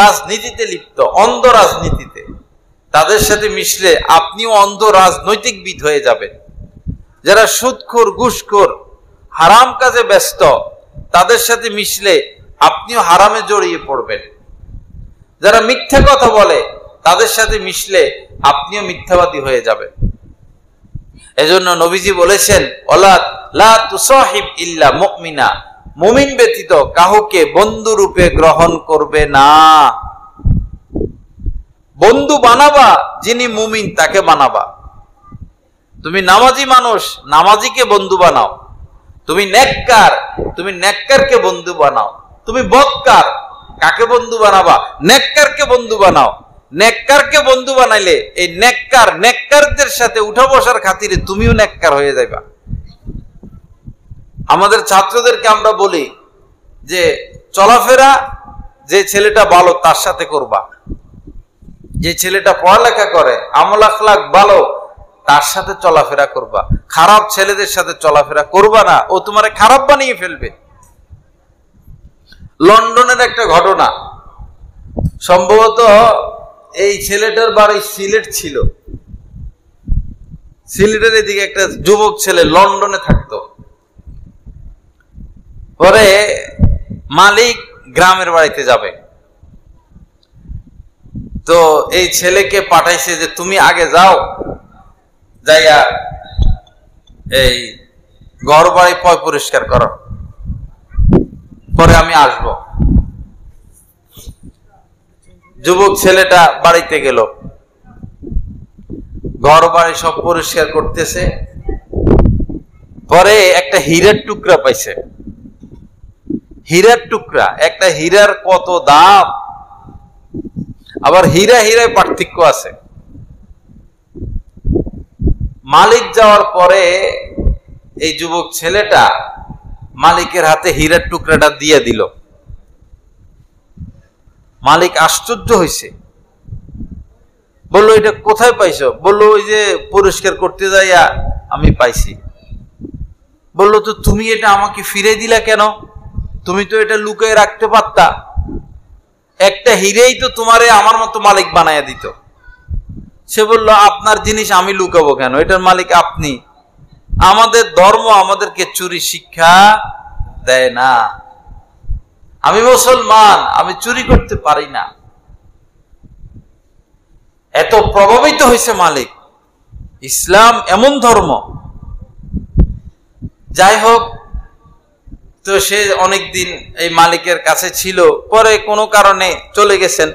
Speaker 1: রাজনীতিতে লিপ্ত, অন্ধ রাজনীতিতে, তাদের সাথে মিশলে আপনিও অন্ধ রাজনৈতিকবিদ হয়ে যাবেন। যারা সুদখোর, ঘুষখোর, হারাম কাজে ব্যস্ত, তাদের সাথে মিশলে আপনিও হারামে জড়িয়ে পড়বেন। যারা মিথ্যা কথা বলে, তাদের সাথে মিশলে আপনিও মিথ্যাবাদী হয়ে যাবেন। এজন্য নবীজি বলেছেন, ওয়ালা লা তুসাহিব ইল্লা মুমিনা, মুমিন ব্যতীত কাউকে বন্ধু রূপে গ্রহণ করবে না। বন্ধু বানাবা যিনি মুমিন, তাকে বানাবা। তুমি নামাজি মানুষ, নামাজিকে বন্ধু বানাও। তুমি নেককার, তুমি নেককারকে বন্ধু বানাও। তুমি বদকার, কাকে বন্ধু বানাবা? নেককারকে বন্ধু বানাও। নেককারকে বন্ধু বানাইলে এই নেককারদের সাথে উঠা বসার খাতিরে তুমিও নেককার হয়ে যাইবা। আমাদের ছাত্রদেরকে আমরা বলি যে চলাফেরা যে ছেলেটা ভালো তার সাথে করবা, যে ছেলেটা পড়ালেখা করে, আমল আখলাক ভালো, তার সাথে চলাফেরা করবা। খারাপ ছেলেদের সাথে চলাফেরা করবা না, ও তোমারে খারাপ বানিয়ে ফেলবে। লন্ডনের একটা ঘটনা, সম্ভবত এই ছেলেটার বাড়ি সিলেট ছিল। সিলেটের এদিকে একটা যুবক ছেলে লন্ডনে থাকতো। পরে মালিক গ্রামের বাড়িতে যাবে। তো এই ছেলেকে পাঠাইছে যে তুমি আগে যাও, যাইয়া এই ঘর বাড়ি পয় পরিষ্কার করো, পরে আমি আসব। যুবক ছেলেটা বাড়িতে গেল, ঘর বাড়ি সব পরিষ্কার করতেছে। পরে একটা হীরার টুকরা পাইছে। হীরার টুকরা, একটা হীরার কত দাম! আবার হীরা হীরায় পার্থক্য আছে। মালিক যাওয়ার পরে এই যুবক ছেলেটা মালিকের হাতে হীরার টুকরাটা দিয়ে দিল। মালিক আশ্চর্য হয়েছে, বললো এটা কোথায় পাইছো? বললো ওই যে পরিষ্কার করতে যাইয়া আমি পাইছি। বললো তো তুমি এটা আমাকে ফিরে দিলা কেন? তুমি তো এটা লুকিয়ে রাখতে পারতা। একটা হীরেই তো তোমারে আমার মতো মালিক বানাইয়া দিত। সে বলল আপনার জিনিস আমি লুকাবো কেন? এটার মালিক আপনি। আমাদের ধর্ম আমাদেরকে চুরি শিক্ষা দেয় না। আমি মুসলমান, আমি চুরি করতে পারি না। এত প্রভাবিত হয়েছে মালিক। ইসলাম এমন ধর্ম। যাই হোক, তো সে অনেকদিন এই মালিকের কাছে ছিল, পরে কোনো কারণে চলে গেছেন।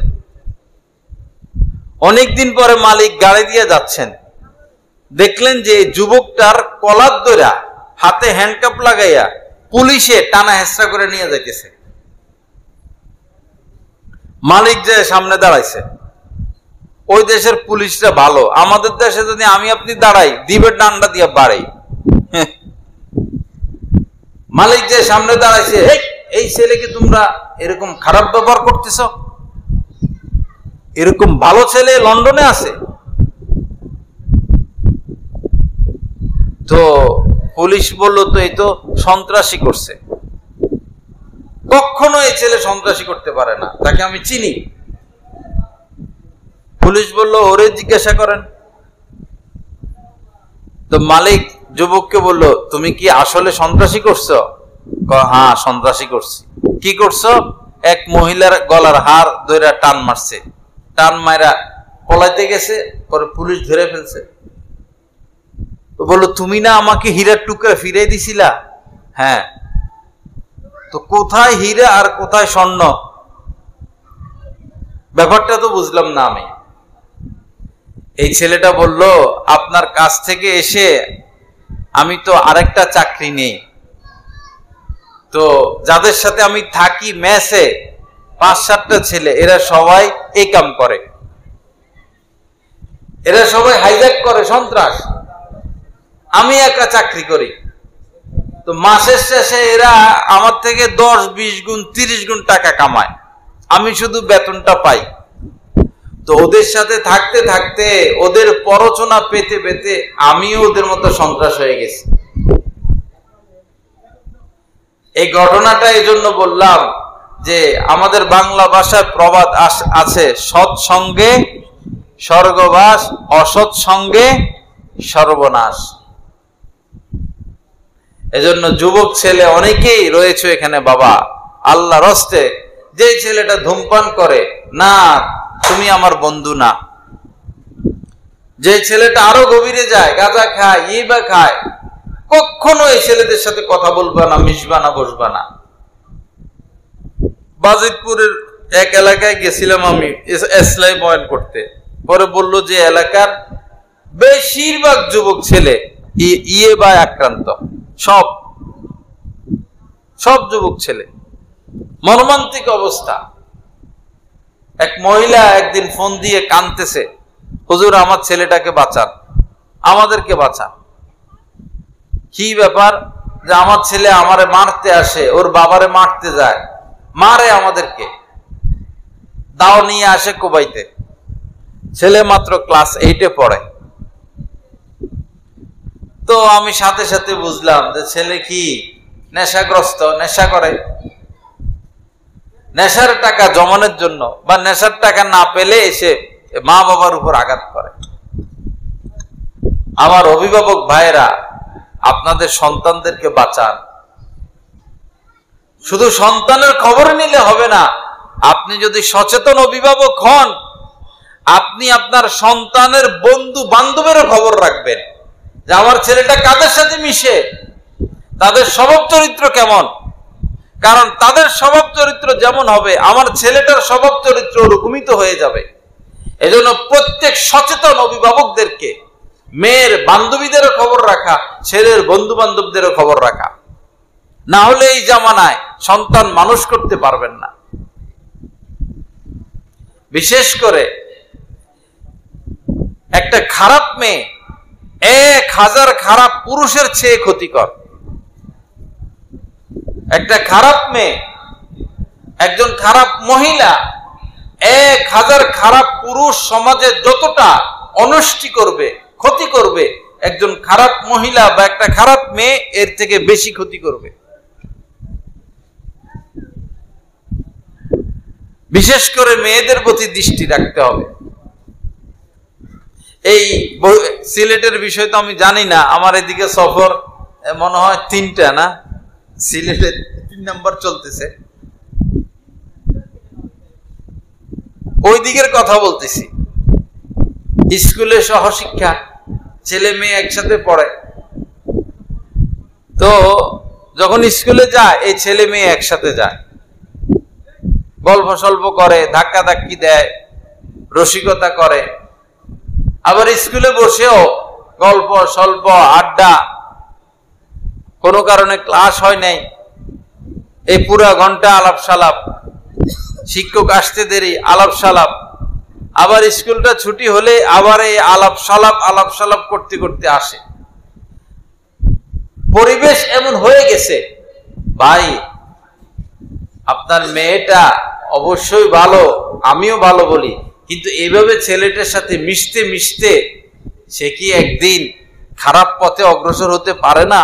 Speaker 1: অনেকদিন পরে মালিক গাড়ি দিয়ে যাচ্ছেন, দেখলেন যে যুবকটার কলার ধরা হাতে হ্যান্ডকাপ লাগাইয়া পুলিশে টানা হেঁচড়া করে নিয়ে যাইতেছে। মালিক যে সামনে দাঁড়াইছে। ওই দেশের পুলিশরা ভালো, আমাদের দেশে যদি আমি আপনি দাঁড়াই দিবে ডান্ডা দিয়ে বাড়াই। মালিক যে সামনে দাঁড়াইছে, এই ছেলেকে তোমরা এরকম খারাপ ব্যবহার করতেছ? এরকম ভালো ছেলে লন্ডনে আছে? তো পুলিশ বলল তো এই তো সন্ত্রাসী করছে। কখনো এই ছেলে সন্ত্রাসী করতে পারে না, তাকে আমি চিনি। পুলিশ বলল ওরে জিজ্ঞাসা করেন। তো মালিক যুবককে বলল তুমি কি আসলে সন্ত্রাসী করছো? হ্যাঁ সন্ত্রাসী করছি। কি করছো? এক মহিলার গলার হার ধরে টান মারছে, টান মারা পলাইতে গেছে, পরে পুলিশ ধরে ফেলছে। তো বললো তুমি না আমাকে হীরার টুকরা ফিরে দিছিলা? হ্যাঁ। তো কোথায় হীরা আর কোথায় স্বর্ণ? ব্যাপারটা তো বুঝলাম না আমি। এই ছেলেটা বলল আপনার কাছ থেকে এসে আমি তো আরেকটা চাকরি নেই, তো যাদের সাথে আমি থাকি মেসে 5-7টা ছেলে, এরা সবাই এই কাম করে, এরা সবাই হাইজ্যাক করে, সন্ত্রাস। আমি একা চাকরি করি, তো মাসের শেষে এরা আমার থেকে 10-20 গুণ 30 গুণ টাকা কামায়, আমি শুধু বেতনটা পাই। তো ওদের সাথে থাকতে থাকতে, ওদের প্ররোচনা পেতে পেতে আমিও ওদের মতো সন্ত্রাস হয়ে গেছি। এই ঘটনাটা এই জন্য বললাম যে আমাদের বাংলা ভাষায় প্রবাদ আছে, সৎসঙ্গে স্বর্গবাস, অসৎ সঙ্গে সর্বনাশ। এজন্য যুবক ছেলে অনেকেই রয়েছে এখানে বাবা, আল্লাহর হস্তে। যে ছেলেটা ধূমপান করে, না তুমি আমার বন্ধু না। যে ছেলেটা আরো গভীরে যায়, গাঁজা খায়, ইবা খায়, কখনো এই ছেলেদের সাথে কথা বলবা না, মিশবা না, বসবা না। বাজিতপুরের এক এলাকায় গেছিলাম আমি এসলাই বয়ান করতে। পরে বলল যে এলাকার বেশিরভাগ যুবক ছেলে ইয়েবা আক্রান্ত, সব যুবক ছেলে। মর্মান্তিক অবস্থা। এক মহিলা একদিন ফোন দিয়ে কাঁদতেছে, হুজুর আমার ছেলেটাকে বাঁচান, আমাদেরকে বাঁচান। কি ব্যাপার? যে আমার ছেলে আমারে মারতে আসে, ওর বাবারে মারতে যায়, মারে আমাদেরকে, দাও নিয়ে আসে কোবাইতে। ছেলে মাত্র ক্লাস 8-এ পড়ে। তো আমি সাথে সাথে বুঝলাম যে ছেলে কি নেশাগ্রস্ত, নেশা করে। নেশার টাকা জমানোর জন্য বা নেশার টাকা না পেলে এসে মা বাবার উপর আঘাত করে। আমার অভিভাবক ভাইয়েরা, আপনাদের সন্তানদেরকে বাঁচান। শুধু সন্তানের খবর নিলে হবে না, আপনি যদি সচেতন অভিভাবক হন, আপনি আপনার সন্তানের বন্ধু বান্ধবেরও খবর রাখবেন যে আমার ছেলেটা কাদের সাথে মিশে, তাদের স্বভাব চরিত্র কেমন। কারণ তাদের স্বভাব চরিত্র যেমন হবে, আমার ছেলেটার স্বভাব চরিত্র ওরকমই তো হয়ে যাবে। এজন্য প্রত্যেক সচেতন অভিভাবকদেরকে মেয়ের বান্ধবীদেরও খবর রাখা, ছেলের বন্ধু বান্ধবদেরও খবর রাখা। না হলে এই জামানায় সন্তান মানুষ করতে পারবেন না। বিশেষ করে একটা খারাপ মেয়ে 1000 খারাপ পুরুষের চেয়ে ক্ষতিকর। একটা খারাপ মেয়ে, একজন খারাপ মহিলা 1000 খারাপ পুরুষ সমাজে যতটা অনষ্টি করবে, ক্ষতি করবে, একজন খারাপ মহিলা বা একটা খারাপ মেয়ে এর থেকে বেশি ক্ষতি করবে। বিশেষ করে মেয়েদের প্রতি দৃষ্টি রাখতে হবে। এই সিলেটের বিষয় তো আমি জানি না, আমার এদিকে সফর মনে হয় 3টা না, সিলেটের 3 নাম্বার চলতেছে, ওই দিকের কথা বলতেছি। স্কুলে সহশিক্ষা, ছেলে মেয়ে একসাথে পড়ে, তো যখন স্কুলে যায় এই ছেলে মেয়ে একসাথে যায়, গল্প সল্প করে, ধাক্কা ধাক্কি দেয়, রসিকতা করে, আবার স্কুলে বসেও গল্প স্বল্প আড্ডা, কোনো কারণে ক্লাস হয় নাই, এই পুরা ঘন্টা আলাপ সালাপ, শিক্ষক আসতে দেরি, আলাপ সালাপ, আবার স্কুলটা ছুটি হলে আবার এই আলাপ সালাপ করতে করতে আসে। পরিবেশ এমন হয়ে গেছে, ভাই আপনার মেয়েটা অবশ্যই ভালো, আমিও ভালো বলি, কিন্তু এইভাবে ছেলেটার সাথে মিশতে মিশতে সে কি একদিন খারাপ পথে অগ্রসর হতে পারে না?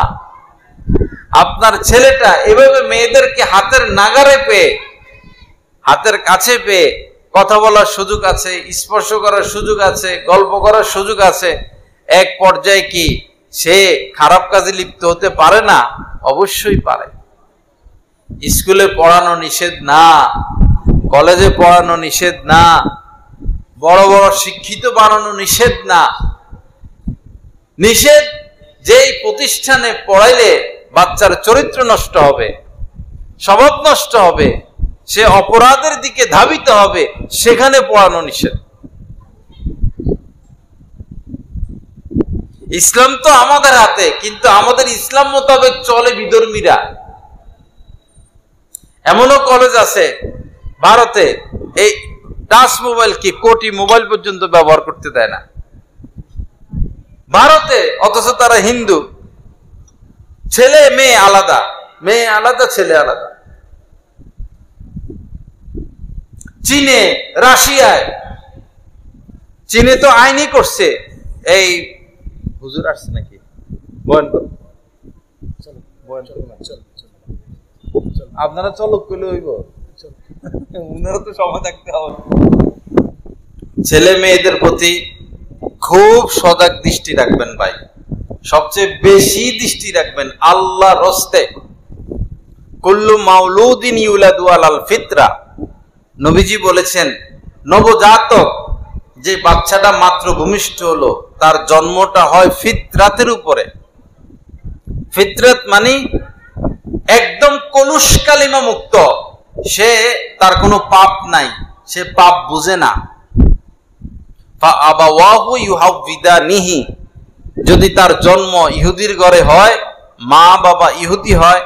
Speaker 1: আপনার ছেলেটা এভাবে মেয়েদেরকে হাতের নাগারে পেয়ে, হাতের কাছে পেয়ে কথা বলার সুযোগ আছে, স্পর্শ করার সুযোগ আছে, গল্প করার সুযোগ আছে, এক পর্যায়ে কি সে খারাপ কাজে লিপ্ত হতে পারে না? অবশ্যই পারে। স্কুলে পড়ানো নিষেধ না, কলেজে পড়ানো নিষেধ না, বড় বড় শিক্ষিত বানানো নিষেধ না। নিষেধ যেই প্রতিষ্ঠানে পড়াইলে বাচ্চার চরিত্র নষ্ট হবে, স্বভাব নষ্ট হবে, সে অপরাধের দিকে ধাবিত হবে, সেখানে পড়ানো নিষেধ। ইসলাম তো আমাদের হাতে, কিন্তু আমাদের ইসলাম মোতাবেক চলে বিধর্মীরা। এমনও কলেজ আছে ভারতে, এই টাচ মোবাইল কি কোটি মোবাইল পর্যন্ত ব্যবহার করতে দেয় না ভারতে, অথচ তারা হিন্দু। ছেলে মেয়ে আলাদা, মেয়ে আলাদা, ছেলে আলাদা। চীনে, রাশিয়ায়, চীনে তো আইনই করছে। এই হুজুর আসছে নাকি? আপনারা চলো কইলে হইব, উনারা তো সময় থাকতে হবে। ছেলে মেয়েদের প্রতি খুব সজাগ দৃষ্টি রাখবেন ভাই, সবচেয়ে বেশি দৃষ্টি রাখবেন আল্লাহর হস্তে। কুল্লু মাউলুদিন ইউলাদু আলাল ফিতরা, নবীজি বলেছেন নবজাতক যে বাচ্চাটা মাত্র ভূমিষ্ঠ হলো তার জন্মটা হয় ফিতরাতের উপরে। ফিতরাত মানে একদম কলুষ কালিমা মুক্ত, সে তার কোনো পাপ নাই, সে পাপ বুঝে না। ফাআবাওয়াহু ইউহাউবিদানিহি, যদি তার জন্ম ইহুদির ঘরে হয়, মা বাবা ইহুদি হয়,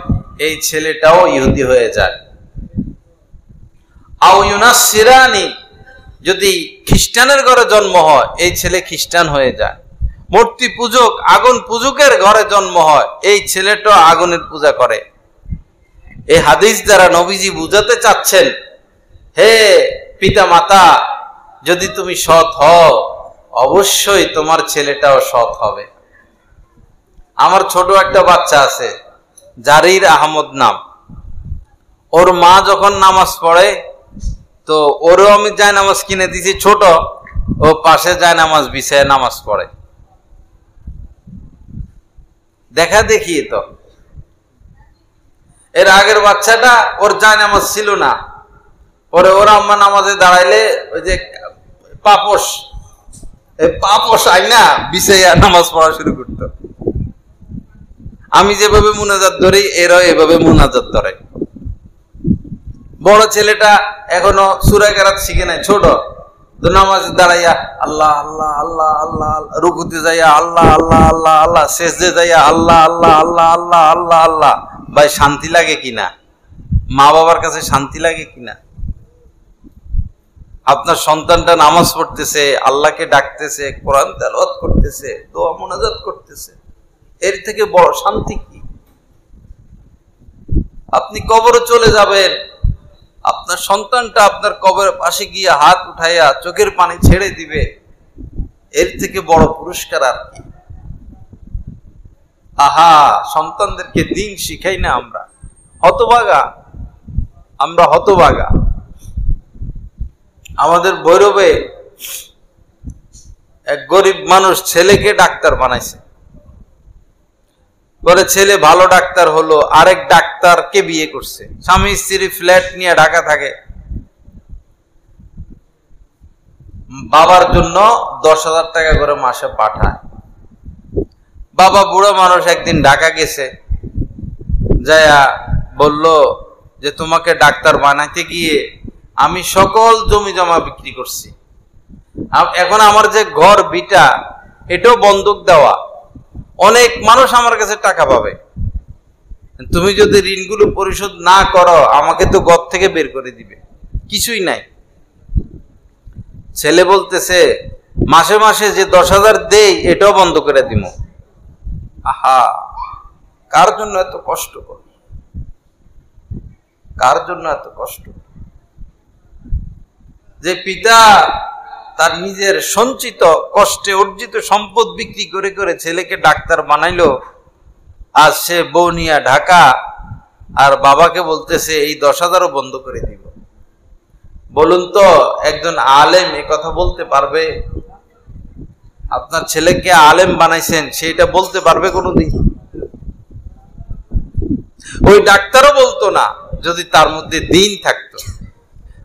Speaker 1: এই ছেলেটাও ইহুদি হয়ে যায়। আও ইউনাসসিরানি, যদি খ্রিস্টানের ঘরে জন্ম হয়, এই ছেলে খ্রিস্টান হয়ে যায়। মূর্তি পূজক, আগুন পূজকের ঘরে জন্ম হয়, এই ছেলেটা আগুনের পূজা করে। এই হাদিস দ্বারা নবীজি বুঝাতে চাচ্ছেন, হে পিতা মাতা, যদি তুমি সৎ হও, অবশ্যই তোমার ছেলেটাও সৎ হবে। আমার ছোট একটা বাচ্চা আছে, জারির আহমদ নাম। ওর মা যখন নামাজ পড়ে, তো ওরও আমি জায়নামাজ কিনে দিছি ছোট, ও পাশে জায়নামাজ বিছায় নামাজ পড়ে। দেখা দেখি তো
Speaker 2: এর আগের বাচ্চাটা ওর যায় নামাজ ছিল না, পরে ওর আম্মা নামাজে দাঁড়াইলে ওই যে পাপস আইনা বিছাইয়া নামাজ পড়া শুরু করতো। আমি যেভাবে মুনাজাত ধরি এরাও এভাবে মুনাজাত ধরে। বড় ছেলেটা এখনো সূরা কেরাত শিখে নাই, ছোট, তো নামাজে দাঁড়াইয়া আল্লাহ আল্লাহ আল্লাহ আল্লাহ, রুকুতে যাইয়া আল্লাহ আল্লাহ আল্লাহ আল্লাহ, সেজদে যাইয়া আল্লাহ আল্লাহ আল্লাহ আল্লাহ আল্লাহ আল্লাহ। ভাই শান্তি লাগে কিনা? মা বাবার কাছে শান্তি লাগে কিনা? আপনার সন্তানটা নামাজ পড়তেছে, আল্লাহকে ডাকতেছে, কোরআন তেলাওয়াত করতেছে, দোয়া মুনাজাত করতেছে, এর থেকে বড় শান্তি কি? আপনি কবরে চলে যাবেন, আপনার সন্তানটা আপনার কবরের পাশে গিয়ে হাত উঠাইয়া চোখের পানি ছেড়ে দিবে, এর থেকে বড় পুরস্কার আর কি? আহা, সন্তানদেরকে দিন শিখাই না আমরা, হতভাগা, আমরা হতভাগা। আমাদের ভৈরবে এক গরিব মানুষ ছেলেকে ডাক্তার বানাইছে, পরে ছেলে ভালো ডাক্তার হলো, আরেক ডাক্তারকে বিয়ে করছে, স্বামী স্ত্রী ফ্ল্যাট নিয়ে ঢাকা থাকে। বাবার জন্য 10,000 টাকা করে মাসে পাঠায়। বাবা বুড়ো মানুষ একদিন ঢাকা গেছে, যায়া বলল যে তোমাকে ডাক্তার বানাইতে গিয়ে আমি সকল জমি জমা বিক্রি করছি, এখন আমার যে ঘর বিটা এটাও বন্ধক দেওয়া, অনেক মানুষ আমার কাছে টাকা পাবে, তুমি যদি ঋণগুলো পরিশোধ না করো আমাকে তো ঘর থেকে বের করে দিবে, কিছুই নাই। ছেলে বলতেছে মাসে মাসে যে 10,000 দেই এটাও বন্ধ করে দিব। আহা, কার জন্য এত কষ্ট কর, কার জন্য এত কষ্ট? যে পিতা তার নিজের সঞ্চিত কষ্টে অর্জিত সম্পদ বিক্রি করে করে ছেলেকে ডাক্তার বানাইলো, আজ সে বউ নিয়া ঢাকা, আর বাবাকে বলতেছে এই 10,000ও বন্ধ করে দিব। বলুন তো একজন আলেম এ কথা বলতে পারবে? আপনার ছেলেকে আলেম বানাইছেন সেটা বলতে পারবে কোনোদিন? ওই ডাক্তারও বলতো না যদি তার মধ্যে দিন থাকতো,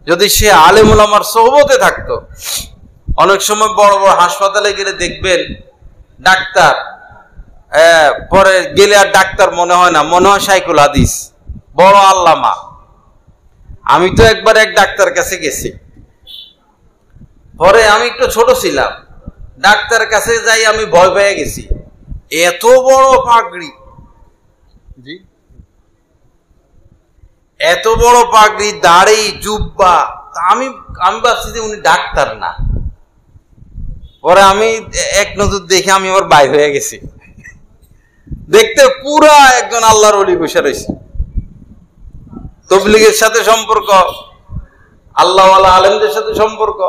Speaker 2: যদি সে আলেম ওলামার সোহবতে থাকতো। অনেক সময় বড় বড় হাসপাতালে গেলে দেখবেন ডাক্তার, পরে গেলে আর ডাক্তার মনে হয় না, মনে হয় শাইখুল হাদিস, বড় আল্লামা। আমি তো একবার এক ডাক্তার কাছে গেছি, পরে আমি একটু ছোট ছিলাম, ডাক্তার কাছে যাই আমি ভয় পেয়ে গেছি, এত বড় পাগড়ি, জি এত বড় পাগড়ি, দাড়ি, জুব্বা, আমি ভাবছি যে উনি ডাক্তার না। পরে আমি এক নজর দেখে আমি আবার বাইর হয়ে গেছি। দেখতে পুরা একজন আল্লাহর ওলি বসে রয়েছে, তবলিগের সাথে সম্পর্ক, আল্লাহওয়ালা আলেমদের সাথে সম্পর্ক।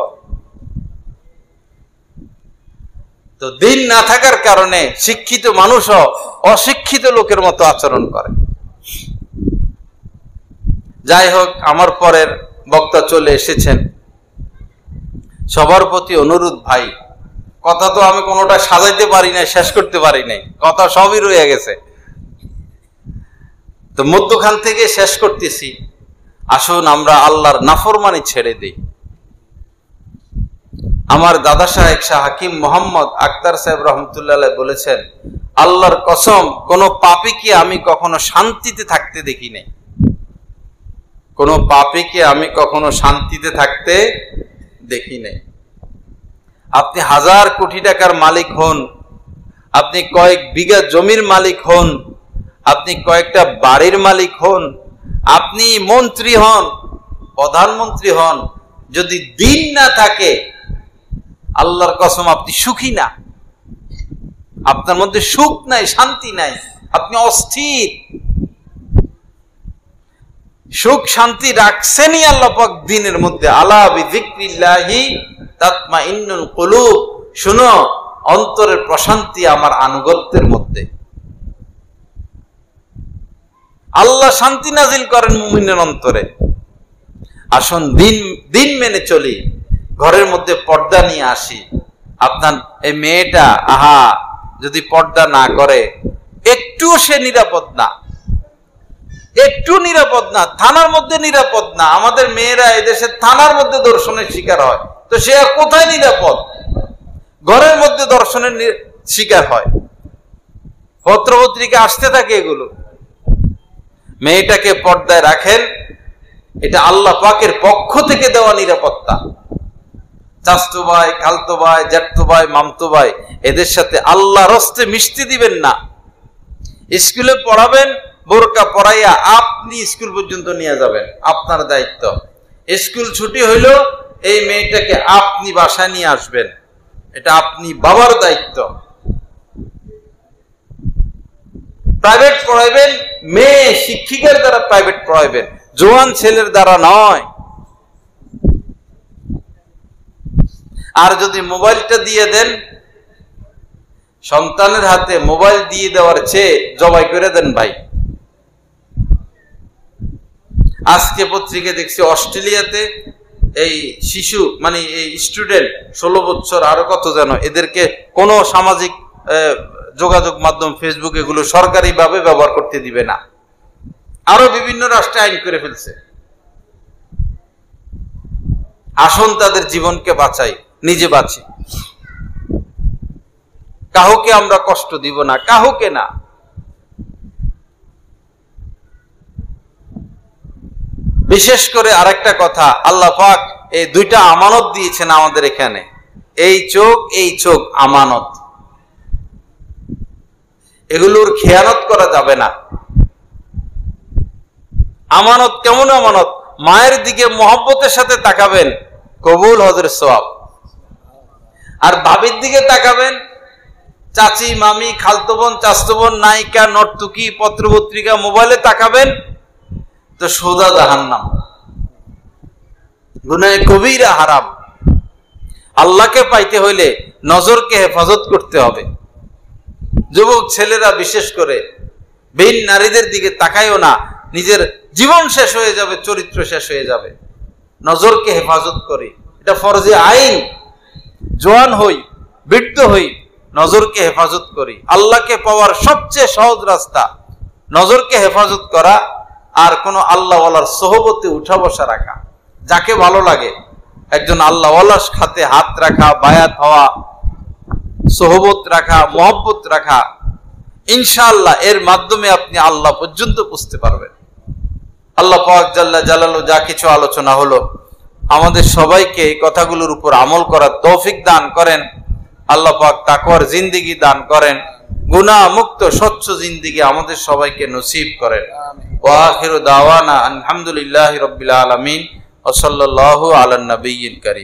Speaker 2: তো দিন না থাকার কারণে শিক্ষিত মানুষও অশিক্ষিত লোকের মতো আচরণ করে। যাই হোক, আমার পরের বক্তা চলে এসেছেন, সবার প্রতি অনুরোধ ভাই, কথা তো আমি কোনোটা সাজাইতে পারি নাই, শেষ করতে পারি নাই, কথা সবই রয়ে গেছে, তো মধ্যখান থেকে শেষ করতেছি। আসুন আমরা আল্লাহর নাফরমানি ছেড়ে দিই। আমার দাদা সাহেব শাহ হাকিম মোহাম্মদ আক্তার সাহেব রহমতুল্লাহ বলেছেন, আল্লাহর কসম কোন পাপীকে আমি কখনো শান্তিতে থাকতে দেখি নাই, কোন পাপীকে আমি কখনো শান্তিতে থাকতে দেখি নাই। আপনি 1000 কোটি টাকার মালিক হন, আপনি কয়েক বিঘা জমির মালিক হন, আপনি কয়েকটা বাড়ির মালিক হন, আপনি মন্ত্রী হন, প্রধানমন্ত্রী হন, যদি দিন না থাকে আল্লাহর কসম আপনি সুখী না, আপনার মধ্যে সুখ নাই, শান্তি নাই, আপনি অস্থির। সুখ শান্তি রাখছেনই আল্লাহ পাক দিনের মধ্যে, আলা বিযিকরিল্লাহি তাতমাইন্নুল কুলুব, শুনো অন্তরের প্রশান্তি আমার আনুগত্যের মধ্যে। আল্লাহ শান্তি নাজিল করেন মুমিনের অন্তরে। আসুন দিন মেনে চলি, ঘরের মধ্যে পর্দা নিয়ে আসি। আপনার এই মেয়েটা আহা যদি পর্দা না করে একটুও সে নিরাপদ না, একটু নিরাপদ না, থানার মধ্যে নিরাপদ না। আমাদের মেয়েরা এদেশে থানার মধ্যে ধর্ষণের শিকার হয়, তো সে আর কোথায় নিরাপদ? ঘরের মধ্যে ধর্ষণের শিকার হয়, পত্রপত্রিকা আসতে থাকে এগুলো। মেয়েটাকে পর্দায় রাখেন, এটা আল্লাহ পাকের পক্ষ থেকে দেওয়া নিরাপত্তা। চাচতো ভাই, খালতো ভাই, জ্যাঠতো ভাই, মামতো ভাই, এদের সাথে আল্লাহর হস্তে মিশতে দিবেন না। স্কুলে পড়াবেন, বোরকা পরাইয়া আপনি স্কুল পর্যন্ত নিয়ে যাবেন, আপনার দায়িত্ব। স্কুল ছুটি হইল, এই মেয়েটাকে আপনি বাসায় নিয়ে আসবেন, এটা আপনি বাবার দায়িত্ব। প্রাইভেট পড়াইবেন, মেয়ে শিক্ষিকার দ্বারা প্রাইভেট পড়াইবেন, জোয়ান ছেলের দ্বারা নয়। আর যদি মোবাইলটা দিয়ে দেন, সন্তানের হাতে মোবাইল দিয়ে দেওয়ার চেয়ে জবাই করে দেন ভাই। আজকে পত্রিকা দেখছি অস্ট্রেলিয়াতে এই শিশু মানে এই স্টুডেন্ট 16 বছর আরো কত যেন, এদেরকে কোনো সামাজিক যোগাযোগ মাধ্যম ফেসবুক এগুলো সরকারিভাবে ব্যবহার করতে দিবে না। আরো বিভিন্ন রাষ্ট্রে আইন করে ফেলছে। আসুন তাদের জীবনকে বাঁচাই, নিজে বাঁচি, কাউকে আমরা কষ্ট দিব না, কাউকে না। বিশেষ করে আরেকটা কথা, আল্লাহ পাক এই দুইটা আমানত দিয়েছেন আমাদের এখানে। এই চোখ আমানত, এগুলোর খেয়ানত করা যাবে না। আমানত কেমন আমানত? মায়ের দিকে মহব্বতের সাথে তাকাবেন, কবুল হজরের সওয়াব। আর ভাবির দিকে তাকাবেন, চাচি, মামি, খালতো বোন, চাচতো বোন, নায়িকা, নর্তকী, পত্রপত্রিকা, মোবাইলে তাকাবেন তো সোজা জাহান্নাম, গুনাহে কবিরা, হারাম। আল্লাহকে পাইতে হইলে নজরকে হেফাজত করতে হবে। যুবক ছেলেরা বিশেষ করে ভিন নারীদের দিকে তাকাইও না, নিজের জীবন শেষ হয়ে যাবে, চরিত্র শেষ হয়ে যাবে। নজরকে হেফাজত করি, এটা ফরজে আইন। জওয়ান হই, বৃদ্ধ হই, নজরকে হেফাজত করি। আল্লাহকে পাওয়ার সবচেয়ে সহজ রাস্তা নজরকে হেফাজত করা, আর কোন আল্লাহওয়ালার সোহবতে উঠা বসা রাখা। যাকে ভালো লাগে একজন আল্লাহওয়ালার হাতে হাত রাখা, বায়াত হওয়া, সোহবত রাখা, মহব্বত রাখা, ইনশাআল্লাহ এর মাধ্যমে আপনি আল্লাহ পর্যন্ত বুঝতে পারবেন। আল্লাহ পাক জাল্লা জালালু যা কিছু আলোচনা হলো, আমাদের সবাইকে এই কথাগুলোর উপর আমল করার তৌফিক দান করেন। আল্লাহ পাক তাকওয়ার জিন্দেগি দান করেন, গুনাহ মুক্ত স্বচ্ছ জিন্দেগি আমাদের সবাইকে নসিব করেন। ওয়া আখিরু দাওয়ানা আলহামদুলিল্লাহি রাব্বিল আলামিন ওয়া সাল্লাল্লাহু আলা নবিয়্যিল কারীম।